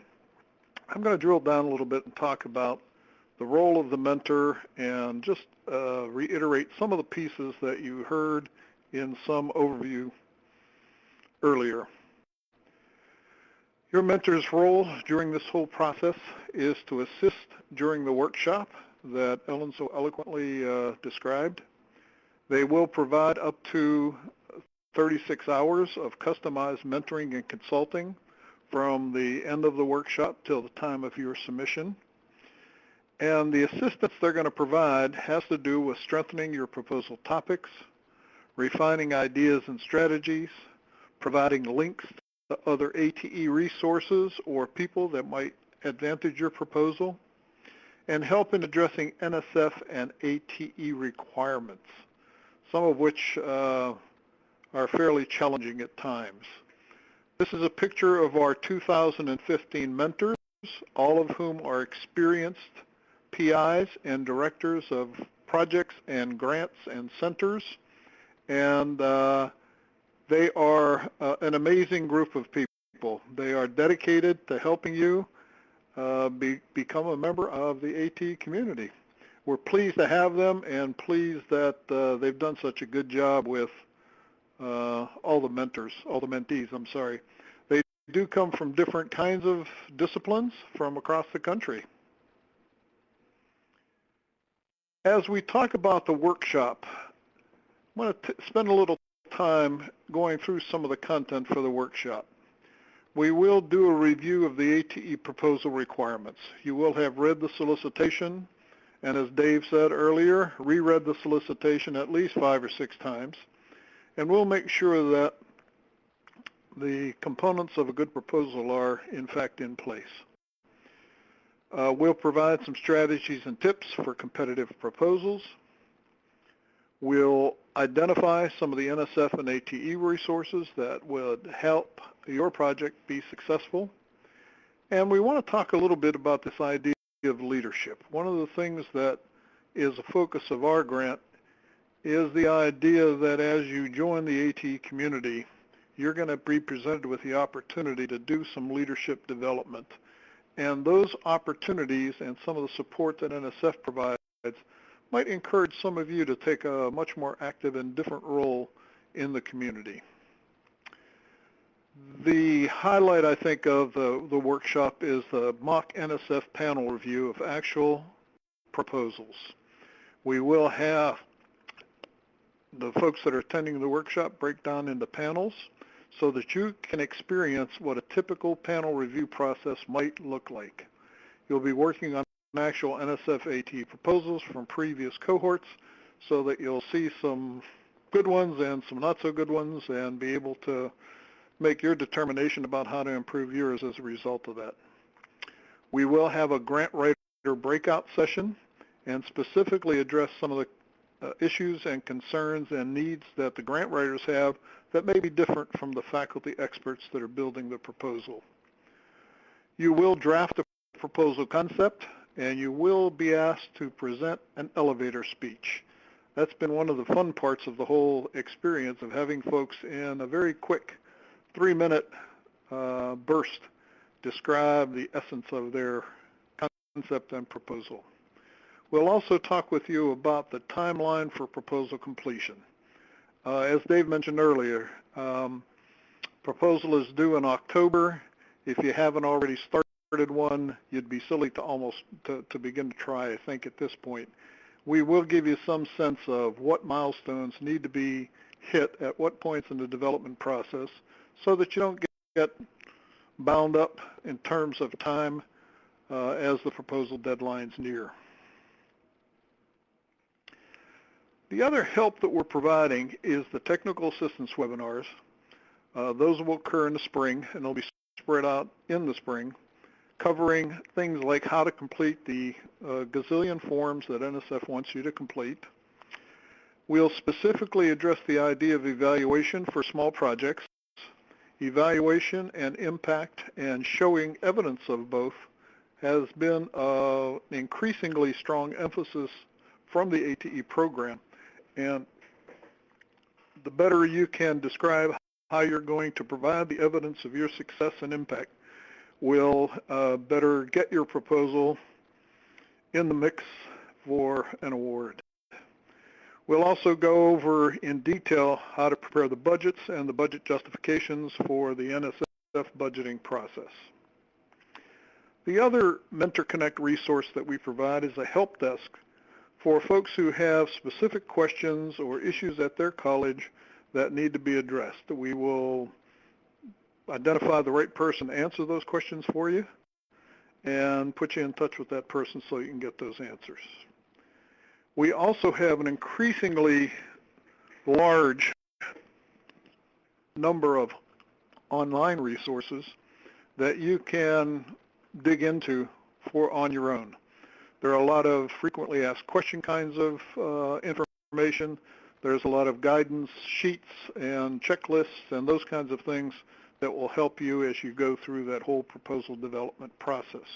I'm going to drill down a little bit and talk about the role of the mentor and just reiterate some of the pieces that you heard in some overview earlier. Your mentor's role during this whole process is to assist during the workshop that Ellen so eloquently described. They will provide up to 36 hours of customized mentoring and consulting from the end of the workshop till the time of your submission. And the assistance they're going to provide has to do with strengthening your proposal topics, refining ideas and strategies, providing links to other ATE resources or people that might advantage your proposal, and help in addressing NSF and ATE requirements, some of which are fairly challenging at times. This is a picture of our 2015 mentors, all of whom are experienced PIs and directors of projects and grants and centers, and they are an amazing group of people. They are dedicated to helping you become a member of the AT community. We're pleased to have them and pleased that they've done such a good job with all the mentees, I'm sorry. They do come from different kinds of disciplines from across the country. As we talk about the workshop, I want to spend a little time going through some of the content for the workshop. We will do a review of the ATE proposal requirements. You will have read the solicitation, and as Dave said earlier, reread the solicitation at least 5 or 6 times. And we'll make sure that the components of a good proposal are, in fact, in place. We'll provide some strategies and tips for competitive proposals. We'll identify some of the NSF and ATE resources that would help your project be successful. And we want to talk a little bit about this idea of leadership. One of the things that is a focus of our grant is the idea that as you join the AT community, you're going to be presented with the opportunity to do some leadership development. And those opportunities and some of the support that NSF provides might encourage some of you to take a much more active and different role in the community. The highlight, I think, of the workshop is the mock NSF panel review of actual proposals. We will have the folks that are attending the workshop break down into panels so that you can experience what a typical panel review process might look like. You'll be working on actual NSF AT proposals from previous cohorts so that you'll see some good ones and some not so good ones and be able to make your determination about how to improve yours as a result of that. We will have a grant writer breakout session and specifically address some of the issues and concerns and needs that the grant writers have that may be different from the faculty experts that are building the proposal. You will draft a proposal concept and you will be asked to present an elevator speech. That's been one of the fun parts of the whole experience of having folks in a very quick 3-minute burst describe the essence of their concept and proposal. We'll also talk with you about the timeline for proposal completion. As Dave mentioned earlier, proposal is due in October. If you haven't already started one, you'd be silly to almost to begin to try, I think, at this point. We will give you some sense of what milestones need to be hit at what points in the development process so that you don't get bound up in terms of time as the proposal deadline's near. The other help that we're providing is the technical assistance webinars. Those will occur in the spring, and they'll be spread out in the spring, covering things like how to complete the gazillion forms that NSF wants you to complete. We'll specifically address the idea of evaluation for small projects. Evaluation and impact and showing evidence of both has been an increasingly strong emphasis from the ATE program. And the better you can describe how you're going to provide the evidence of your success and impact will better get your proposal in the mix for an award. We'll also go over in detail how to prepare the budgets and the budget justifications for the NSF budgeting process. The other MentorConnect resource that we provide is a help desk for folks who have specific questions or issues at their college that need to be addressed. We will identify the right person to answer those questions for you and put you in touch with that person so you can get those answers. We also have an increasingly large number of online resources that you can dig into on your own. There are a lot of frequently asked question kinds of information. There's a lot of guidance sheets and checklists and those kinds of things that will help you as you go through that whole proposal development process.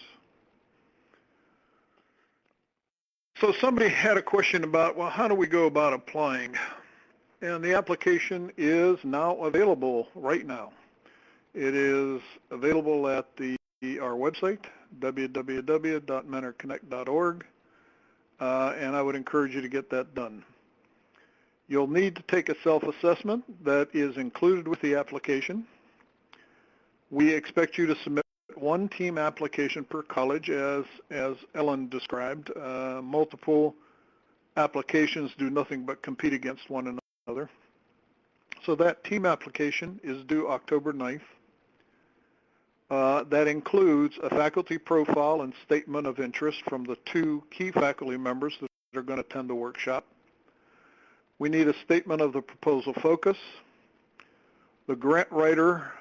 So somebody had a question about, well, how do we go about applying? And the application is now available right now. It is available at our website, www.mentorconnect.org, and I would encourage you to get that done. You'll need to take a self-assessment that is included with the application. We expect you to submit one team application per college, as Ellen described. Multiple applications do nothing but compete against one another. So that team application is due October 9th. That includes a faculty profile and statement of interest from the 2 key faculty members that are going to attend the workshop. We need a statement of the proposal focus, the grant writer,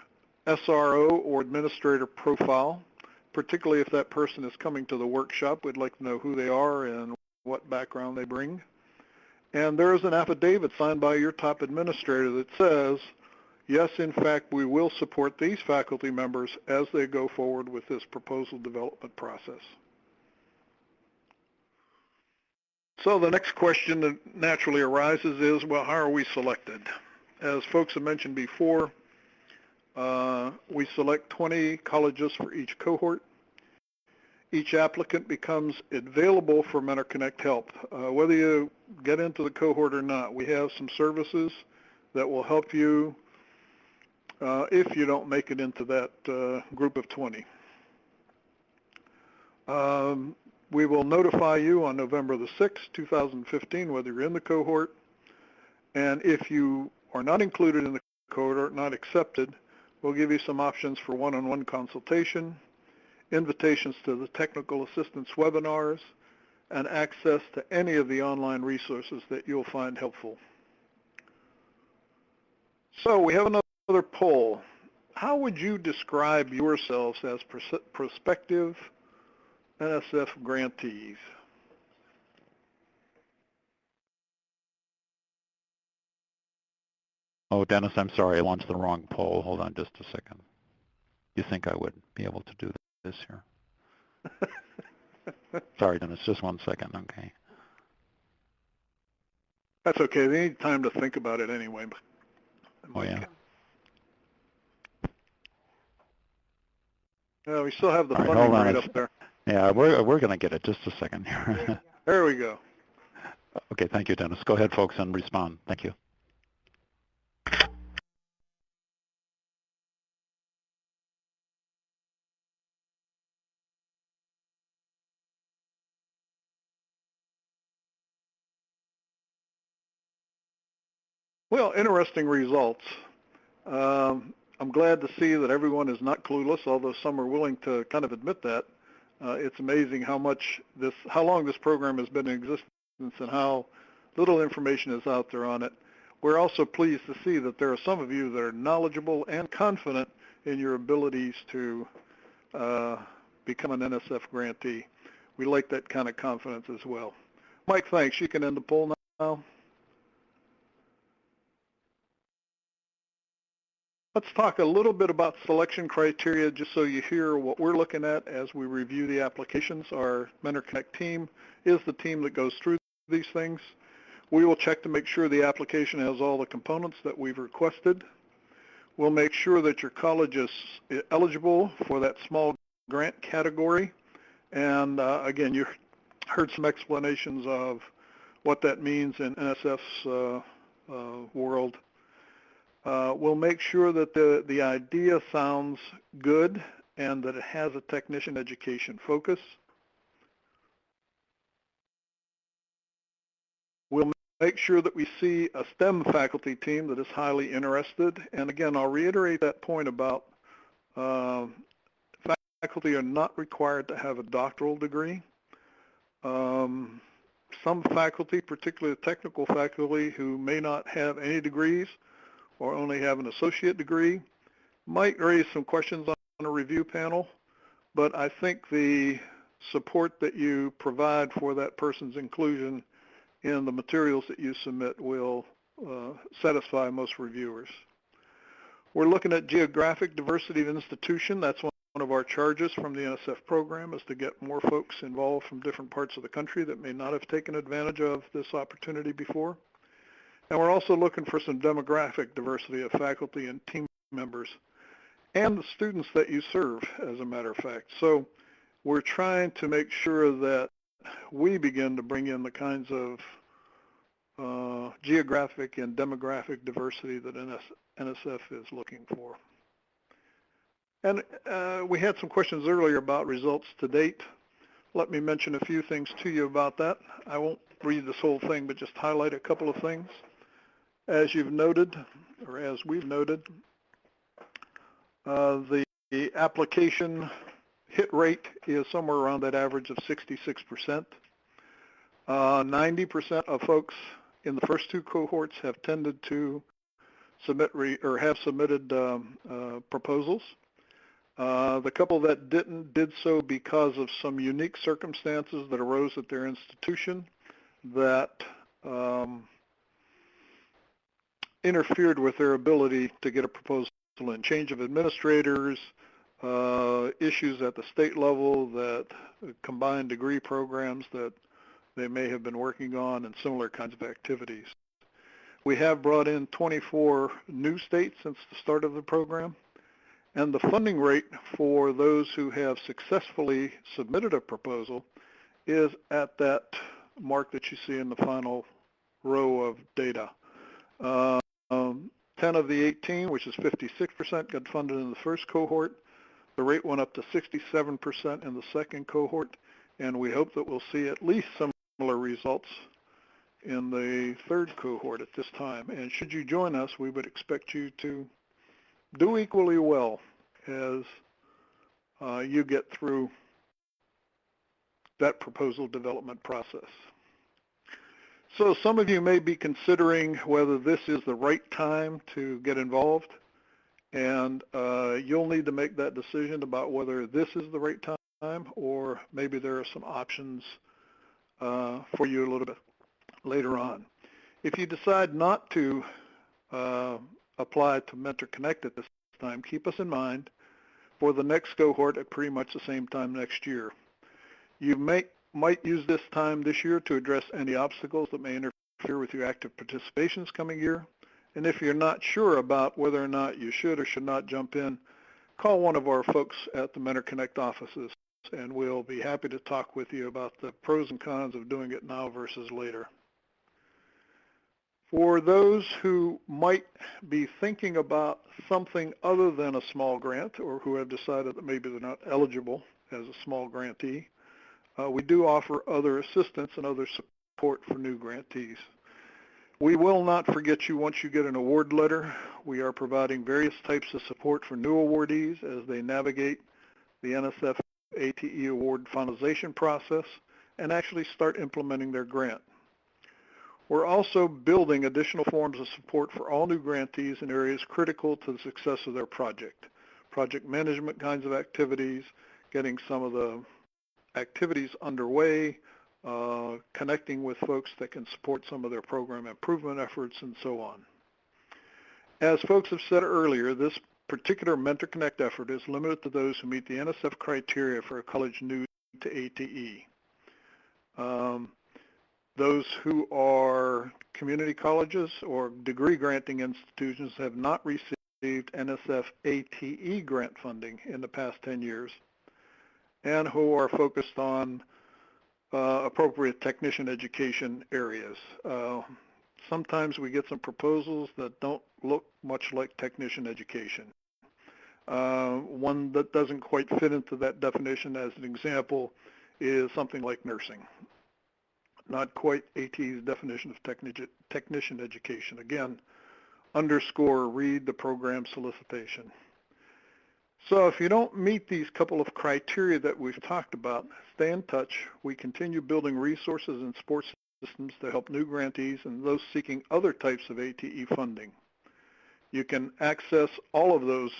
SRO or administrator profile, particularly if that person is coming to the workshop. We'd like to know who they are and what background they bring. And there is an affidavit signed by your top administrator that says, yes, in fact, we will support these faculty members as they go forward with this proposal development process. So the next question that naturally arises is, well, how are we selected? As folks have mentioned before, we select 20 colleges for each cohort. Each applicant becomes available for MentorConnect help. Whether you get into the cohort or not, we have some services that will help you if you don't make it into that group of 20. We will notify you on November the 6th, 2015, whether you're in the cohort. And if you are not included in the cohort or not accepted, we'll give you some options for one-on-one consultation, invitations to the technical assistance webinars, and access to any of the online resources that you'll find helpful. So we have another poll. How would you describe yourselves as prospective NSF grantees? Oh, Dennis, I'm sorry, I launched the wrong poll. Hold on just a second. You think I would be able to do this here? Sorry, Dennis, just 1 second, okay. That's okay. They need time to think about it anyway. Oh, yeah. Yeah, we still have the All right, funding hold on. right up there. Yeah, we're going to get it. Just a second here. There we go. Okay, thank you, Dennis. Go ahead, folks, and respond. Thank you. Well, interesting results. I'm glad to see that everyone is not clueless, although some are willing to kind of admit that. It's amazing how long this program has been in existence and how little information is out there on it. We're also pleased to see that there are some of you that are knowledgeable and confident in your abilities to become an NSF grantee. We like that kind of confidence as well. Mike, thanks. You can end the poll now. Let's talk a little bit about selection criteria just so you hear what we're looking at as we review the applications. Our MentorConnect team is the team that goes through these things. We will check to make sure the application has all the components that we've requested. We'll make sure that your college is eligible for that small grant category. And again, you heard some explanations of what that means in NSF's world. We'll make sure that the idea sounds good and that it has a technician education focus. We'll make sure that we see a STEM faculty team that is highly interested. And again, I'll reiterate that point about faculty are not required to have a doctoral degree. Some faculty, particularly technical faculty who may not have any degrees or only have an associate degree, might raise some questions on a review panel, but I think the support that you provide for that person's inclusion in the materials that you submit will satisfy most reviewers. We're looking at geographic diversity of institution. That's one of our charges from the NSF program, is to get more folks involved from different parts of the country that may not have taken advantage of this opportunity before. And we're also looking for some demographic diversity of faculty and team members and the students that you serve, as a matter of fact. So we're trying to make sure that we begin to bring in the kinds of geographic and demographic diversity that NSF is looking for. And we had some questions earlier about results to date. Let me mention a few things to you about that. I won't read this whole thing, but just highlight a couple of things. As you've noted, or as we've noted, the application hit rate is somewhere around that average of 66%. 90% of folks in the first two cohorts have tended to submit or have submitted proposals. The couple that did so because of some unique circumstances that arose at their institution that interfered with their ability to get a proposal in. Change of administrators, issues at the state level, that combined degree programs that they may have been working on, and similar kinds of activities. We have brought in 24 new states since the start of the program, and the funding rate for those who have successfully submitted a proposal is at that mark that you see in the final row of data. 10 of the 18, which is 56%, got funded in the first cohort. The rate went up to 67% in the second cohort, and we hope that we'll see at least similar results in the third cohort at this time. And should you join us, we would expect you to do equally well as you get through that proposal development process. So some of you may be considering whether this is the right time to get involved, and you'll need to make that decision about whether this is the right time, or maybe there are some options for you a little bit later on. If you decide not to apply to MentorConnect at this time, keep us in mind for the next cohort at pretty much the same time next year. You might use this time this year to address any obstacles that may interfere with your active participations coming year. And if you're not sure about whether or not you should or should not jump in, call one of our folks at the MentorConnect offices, and we'll be happy to talk with you about the pros and cons of doing it now versus later. For those who might be thinking about something other than a small grant, or who have decided that maybe they're not eligible as a small grantee, we do offer other assistance and other support for new grantees. We will not forget you once you get an award letter. We are providing various types of support for new awardees as they navigate the NSF ATE award finalization process and actually start implementing their grant. We're also building additional forms of support for all new grantees in areas critical to the success of their project. Project management kinds of activities, getting some of the activities underway, connecting with folks that can support some of their program improvement efforts, and so on. As folks have said earlier, this particular MentorConnect effort is limited to those who meet the NSF criteria for a college new to ATE. Those who are community colleges or degree granting institutions have not received NSF ATE grant funding in the past 10 years and who are focused on appropriate technician education areas. Sometimes we get some proposals that don't look much like technician education. One that doesn't quite fit into that definition, as an example, is something like nursing. Not quite ATE's definition of technician education. Again, underscore, read the program solicitation. So if you don't meet these couple of criteria that we've talked about, stay in touch. We continue building resources and support systems to help new grantees and those seeking other types of ATE funding. You can access all of those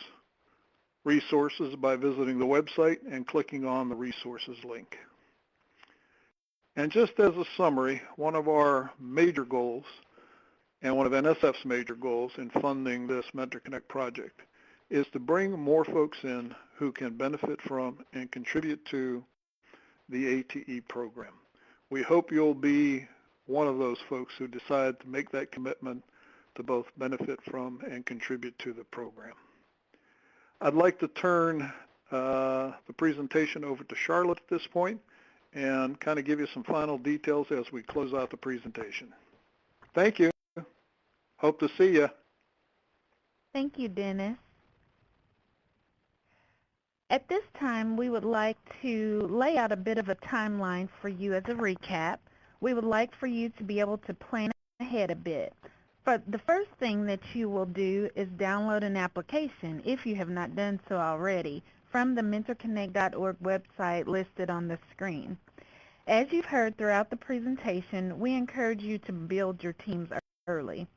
resources by visiting the website and clicking on the resources link. And just as a summary, one of our major goals and one of NSF's major goals in funding this MentorConnect project is to bring more folks in who can benefit from and contribute to the ATE program. We hope you'll be one of those folks who decide to make that commitment to both benefit from and contribute to the program. I'd like to turn the presentation over to Charlotte at this point and kind of give you some final details as we close out the presentation. Thank you. Hope to see you. Thank you, Dennis. At this time, we would like to lay out a bit of a timeline for you as a recap. We would like for you to be able to plan ahead a bit. But the first thing that you will do is download an application, if you have not done so already, from the MentorConnect.org website listed on the screen. As you've heard throughout the presentation, we encourage you to build your teams early.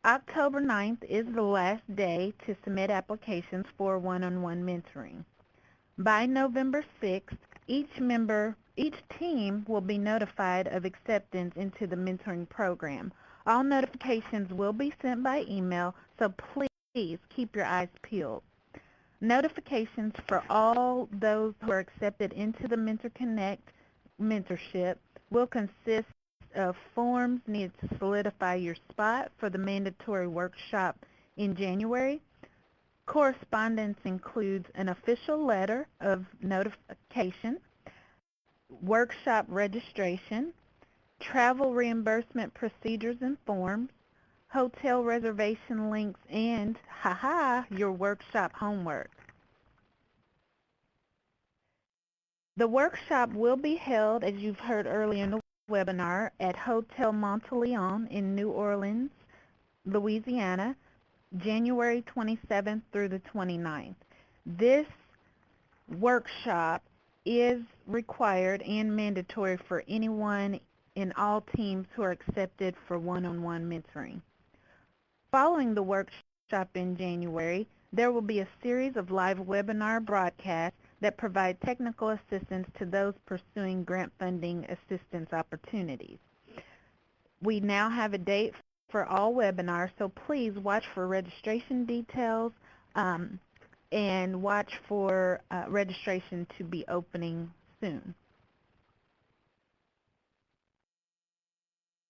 October 9th is the last day to submit applications for one-on-one mentoring. By November 6th, each team will be notified of acceptance into the mentoring program. All notifications will be sent by email, so please keep your eyes peeled. Notifications for all those who are accepted into the MentorConnect mentorship will consist of forms needed to solidify your spot for the mandatory workshop in January. Correspondence includes an official letter of notification, workshop registration, travel reimbursement procedures and forms, hotel reservation links, and, your workshop homework. The workshop will be held, as you've heard earlier in the webinar, at Hotel Monteleone in New Orleans, Louisiana, January 27th through the 29th. This workshop is required and mandatory for anyone in all teams who are accepted for one-on-one mentoring. Following the workshop in January, there will be a series of live webinar broadcasts that provide technical assistance to those pursuing grant funding assistance opportunities. We now have a date for all webinars, so please watch for registration details and watch for registration to be opening soon.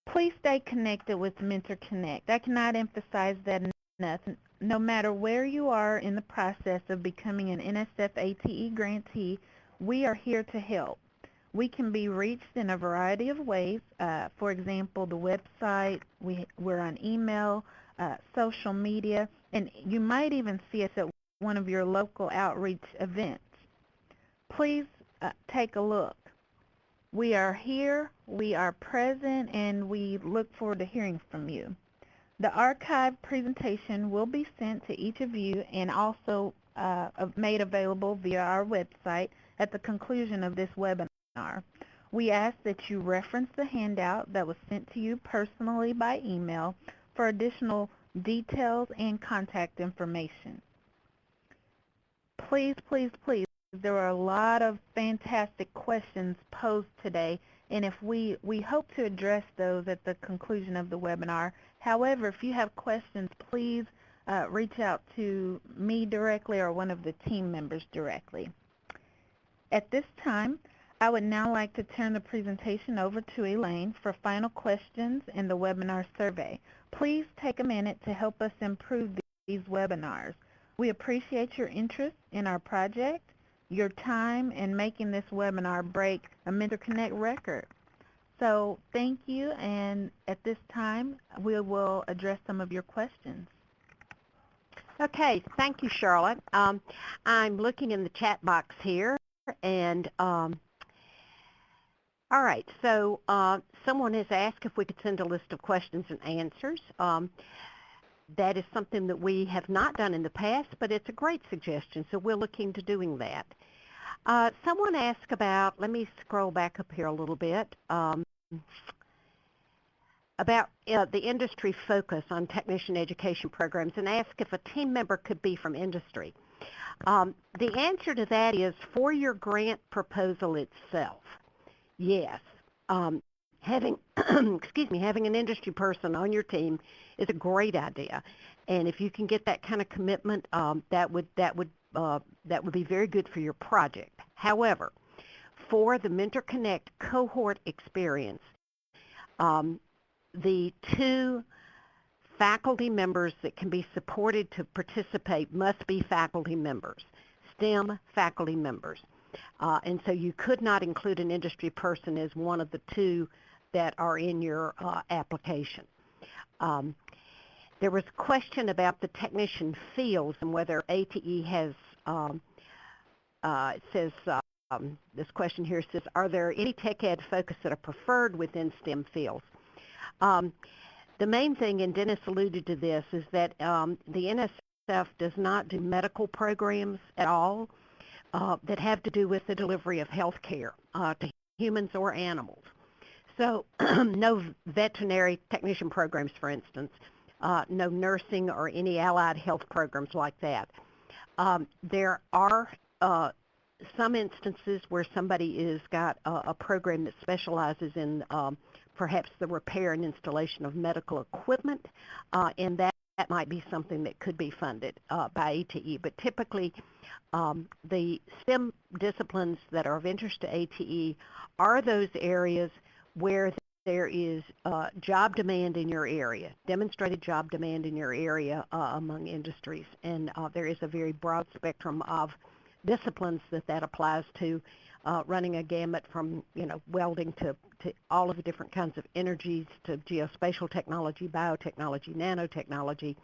Please stay connected with MentorConnect. I cannot emphasize that enough. No matter where you are in the process of becoming an NSF ATE grantee, we are here to help. We can be reached in a variety of ways. For example, the website, we're on email, social media, and you might even see us at one of your local outreach events. Please take a look. We are here, we are present, and we look forward to hearing from you. The archived presentation will be sent to each of you and also made available via our website at the conclusion of this webinar. We ask that you reference the handout that was sent to you personally by email for additional details and contact information. Please, please, please, there were a lot of fantastic questions posed today, and if we hope to address those at the conclusion of the webinar. However, if you have questions, please reach out to me directly or one of the team members directly. At this time, I would now like to turn the presentation over to Elaine for final questions and the webinar survey. Please take a minute to help us improve these webinars. We appreciate your interest in our project, your time in making this webinar break a MentorConnect record. So thank you, and at this time, we will address some of your questions. Okay, thank you, Charlotte. I'm looking in the chat box here, and all right, so someone has asked if we could send a list of questions and answers. That is something that we have not done in the past, but it's a great suggestion, so we're looking to doing that. Someone asked about, let me scroll back up here a little bit, about the industry focus on technician education programs and asked if a team member could be from industry. The answer to that is for your grant proposal itself, yes. Having having an industry person on your team is a great idea, and if you can get that kind of commitment, that would be very good for your project. However, for the MentorConnect cohort experience, the 2 faculty members that can be supported to participate must be faculty members, STEM faculty members. And so you could not include an industry person as one of the 2 that are in your application. There was a question about the technician fields and whether ATE has, it says, this question here says, are there any tech ed focus that are preferred within STEM fields? The main thing, and Dennis alluded to this, is that the NSF does not do medical programs at all that have to do with the delivery of health care to humans or animals. So no veterinary technician programs, for instance, no nursing or any allied health programs like that. There are some instances where somebody has got a program that specializes in perhaps the repair and installation of medical equipment, and that might be something that could be funded by ATE. But typically, the STEM disciplines that are of interest to ATE are those areas where there is job demand in your area, demonstrated job demand in your area among industries. And there is a very broad spectrum of disciplines that applies to, running a gamut from, welding to all of the different kinds of energies, to geospatial technology, biotechnology, nanotechnology.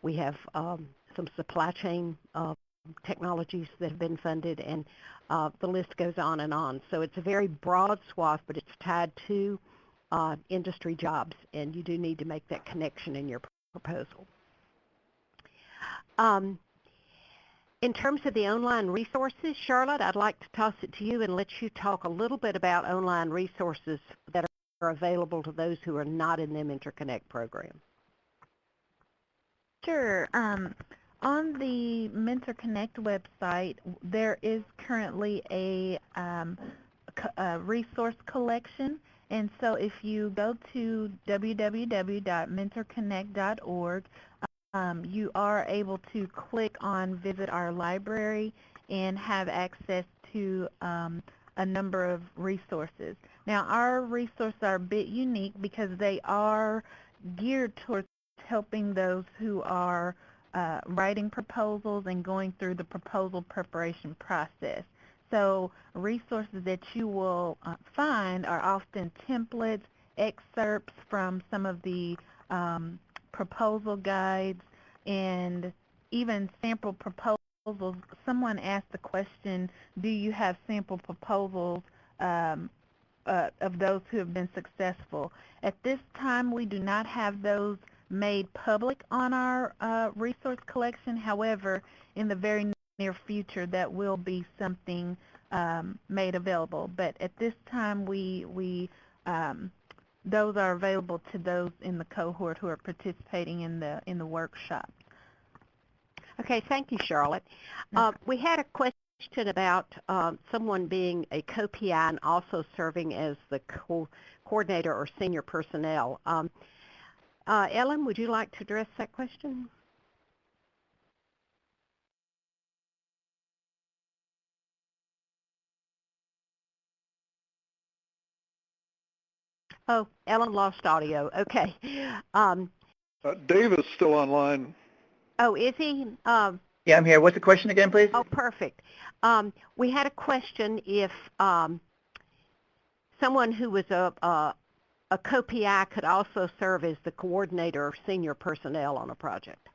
We have some supply chain technologies that have been funded, and the list goes on and on. So it's a very broad swath, but it's tied to industry jobs, and you do need to make that connection in your proposal. In terms of the online resources, Charlotte, I'd like to toss it to you and let you talk a little bit about online resources that are available to those who are not in the MentorConnect program. Sure. On the MentorConnect website, there is currently a resource collection, and so if you go to www.mentorconnect.org, you are able to click on Visit Our Library and have access to a number of resources. Now, our resources are a bit unique because they are geared towards helping those who are writing proposals and going through the proposal preparation process. So resources that you will find are often templates, excerpts from some of the proposal guides, and even sample proposals. Someone asked the question, do you have sample proposals of those who have been successful. At this time, we do not have those made public on our resource collection. However, in the very near future, that will be something made available. But at this time, those are available to those in the cohort who are participating in the workshop. Okay, thank you, Charlotte. We had a question about someone being a co-PI and also serving as the coordinator or senior personnel. Ellen, would you like to address that question? Oh, Ellen lost audio. Okay. Dave is still online. Oh, is he? Yeah, I'm here. What's the question again, please? Oh, perfect. We had a question if someone who was a co-PI could also serve as the coordinator or senior personnel on a project.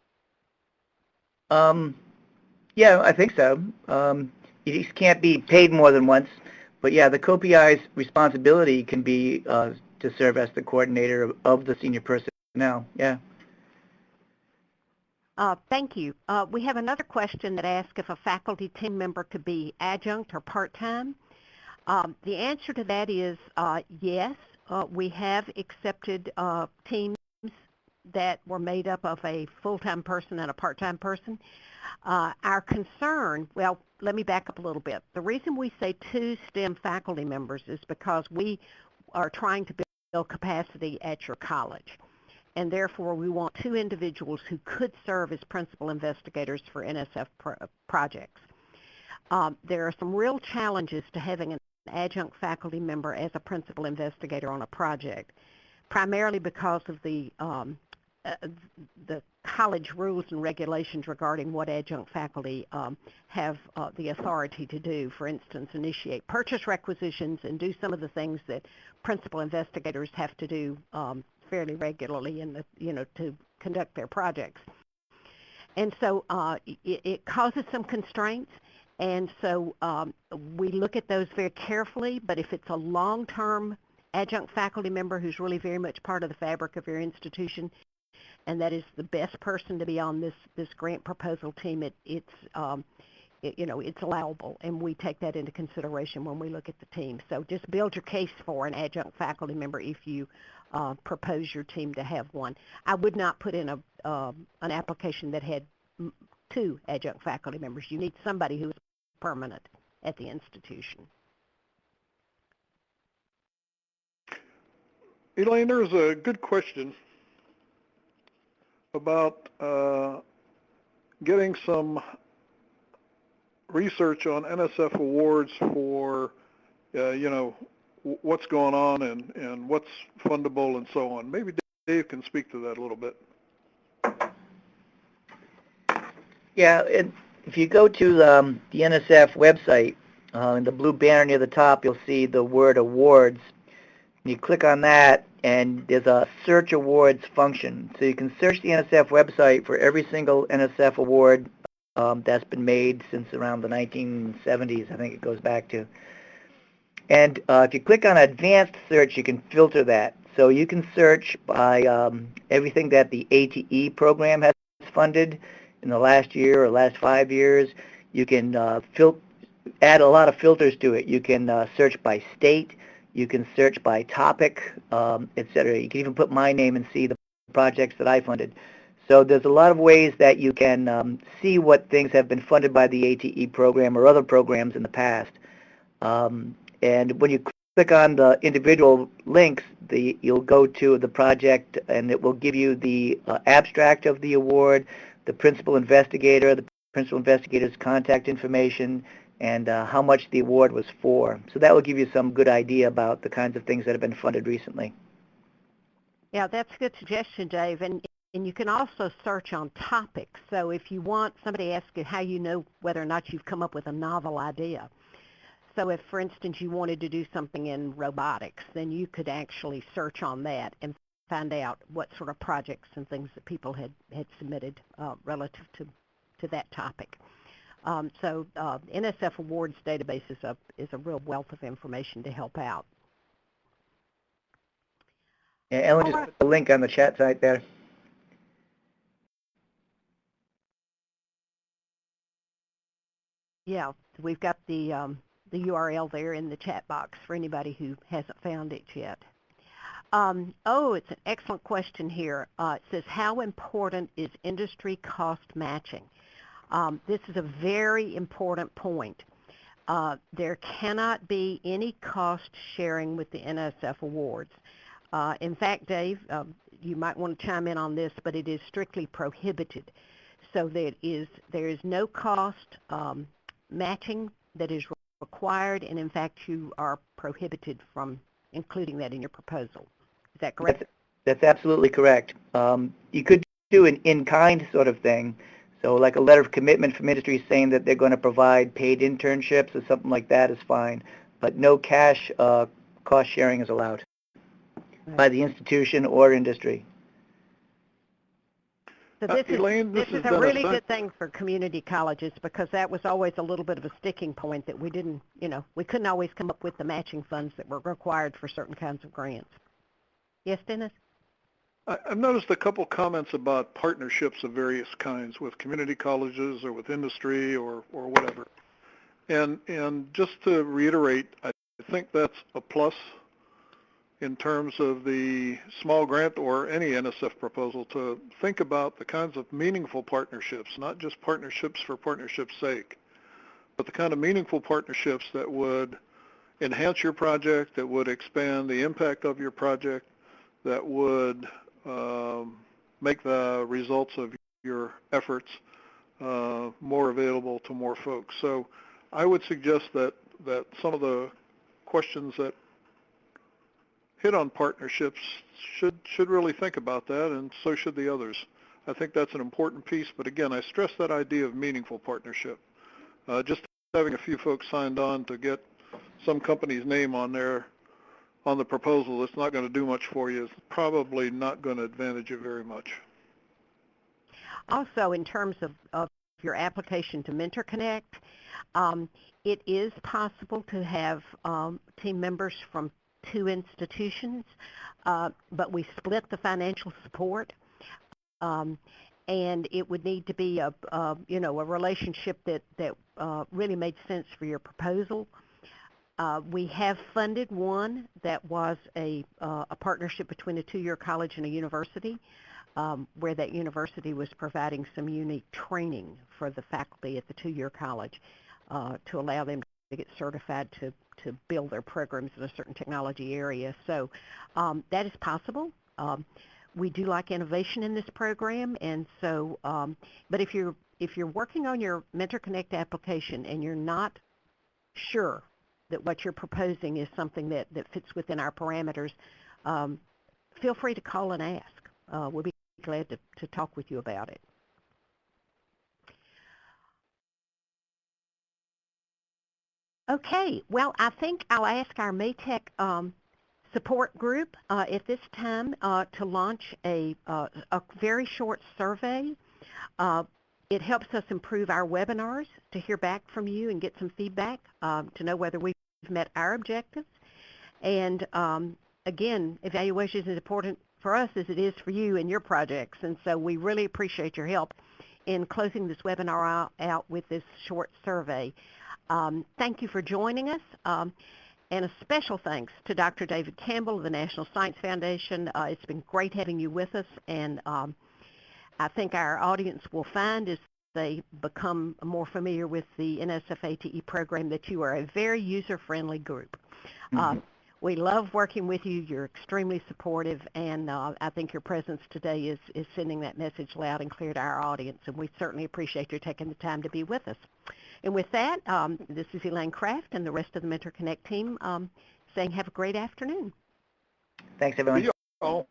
Yeah, I think so. You just can't be paid more than once. But yeah, the co-PI's responsibility can be to serve as the coordinator of the senior personnel. Yeah. Thank you. We have another question that asks if a faculty team member could be adjunct or part-time. The answer to that is yes. We have accepted teams that were made up of a full-time person and a part-time person. Our concern, well, let me back up a little bit. The reason we say 2 STEM faculty members is because we are trying to build capacity at your college. And therefore, we want 2 individuals who could serve as principal investigators for NSF projects. There are some real challenges to having an adjunct faculty member as a principal investigator on a project, primarily because of the college rules and regulations regarding what adjunct faculty have the authority to do. For instance, initiate purchase requisitions and do some of the things that principal investigators have to do fairly regularly in to conduct their projects. And so it causes some constraints, and so we look at those very carefully, but if it's a long-term adjunct faculty member who's really very much part of the fabric of your institution, and that is the best person to be on this grant proposal team, it's allowable, and we take that into consideration when we look at the team. So just build your case for an adjunct faculty member if you propose your team to have one. I would not put in an application that had 2 adjunct faculty members. You need somebody who is permanent at the institution. Elaine, there's a good question about getting some research on NSF awards for, what's going on and what's fundable and so on. Maybe Dave can speak to that a little bit. Yeah, if you go to the NSF website, in the blue banner near the top, you'll see the word awards. You click on that, and there's a search awards function. So you can search the NSF website for every single NSF award that's been made since around the 1970s, I think it goes back to. And if you click on advanced search, you can filter that. So you can search by everything that the ATE program has funded in the last year or last 5 years. You can add a lot of filters to it. You can search by state. You can search by topic, etc. You can even put my name and see the projects that I funded. So there's a lot of ways that you can see what things have been funded by the ATE program or other programs in the past. And when you click on the individual links, you'll go to the project, and it will give you the abstract of the award, the principal investigator, the principal investigator's contact information, and how much the award was for. So that will give you some good idea about the kinds of things that have been funded recently. Yeah, that's a good suggestion, Dave. And you can also search on topics. So if you want somebody to ask you how you know whether or not you've come up with a novel idea. So if, for instance, you wanted to do something in robotics, then you could actually search on that and find out what sort of projects and things that people had submitted relative to that topic. So NSF Awards database is a real wealth of information to help out. Yeah, Ellen just put the link on the chat site there. Yeah, we've got the URL there in the chat box for anybody who hasn't found it yet. Oh, it's an excellent question here. It says, how important is industry cost matching? This is a very important point. There cannot be any cost sharing with the NSF Awards. In fact, Dave, you might want to chime in on this, but it is strictly prohibited. So there is no cost matching that is required, and in fact, you are prohibited from including that in your proposal. Is that correct? That's absolutely correct. You could do an in-kind sort of thing, so like a letter of commitment from industry saying that they're going to provide paid internships or something like that is fine, but no cash cost sharing is allowed by the institution or industry. So this Elaine, is a really good thing for community colleges, because that was always a little bit of a sticking point that we didn't, we couldn't always come up with the matching funds that were required for certain kinds of grants. Yes, Dennis? I've noticed a couple comments about partnerships of various kinds with community colleges or with industry or whatever. And just to reiterate, I think that's a plus in terms of the small grant or any NSF proposal, to think about the kinds of meaningful partnerships, not just partnerships for partnership's sake, but the kind of meaningful partnerships that would enhance your project, that would expand the impact of your project, that would make the results of your efforts more available to more folks. So I would suggest that some of the questions that hit on partnerships should really think about that, and so should the others. I think that's an important piece, but again, I stress that idea of meaningful partnership. Just having a few folks signed on to get some company's name on there on the proposal that's not going to do much for you is probably not going to advantage you very much. Also, in terms of your application to MentorConnect, it is possible to have team members from 2 institutions, but we split the financial support, and it would need to be a relationship that really made sense for your proposal. We have funded one that was a partnership between a 2-year college and a university, where that university was providing some unique training for the faculty at the 2-year college to allow them to get certified to build their programs in a certain technology area. So that is possible. We do like innovation in this program, and so, but if you're working on your MentorConnect application and you're not sure that what you're proposing is something that fits within our parameters, feel free to call and ask. We'll be glad to talk with you about it. Okay, well, I think I'll ask our Maytech support group at this time to launch a very short survey. It helps us improve our webinars, to hear back from you and get some feedback, to know whether we've met our objectives. And again, evaluation is as important for us as it is for you and your projects, and so we really appreciate your help in closing this webinar out with this short survey. Thank you for joining us, and a special thanks to Dr. David Campbell of the National Science Foundation. It's been great having you with us, and I think our audience will find, as they become more familiar with the NSF ATE program, that you are a very user-friendly group. We love working with you. You're extremely supportive, and I think your presence today is sending that message loud and clear to our audience, and we certainly appreciate your taking the time to be with us. And with that, this is Elaine Kraft and the rest of the MentorConnect team saying have a great afternoon. Thanks, everyone. See you all.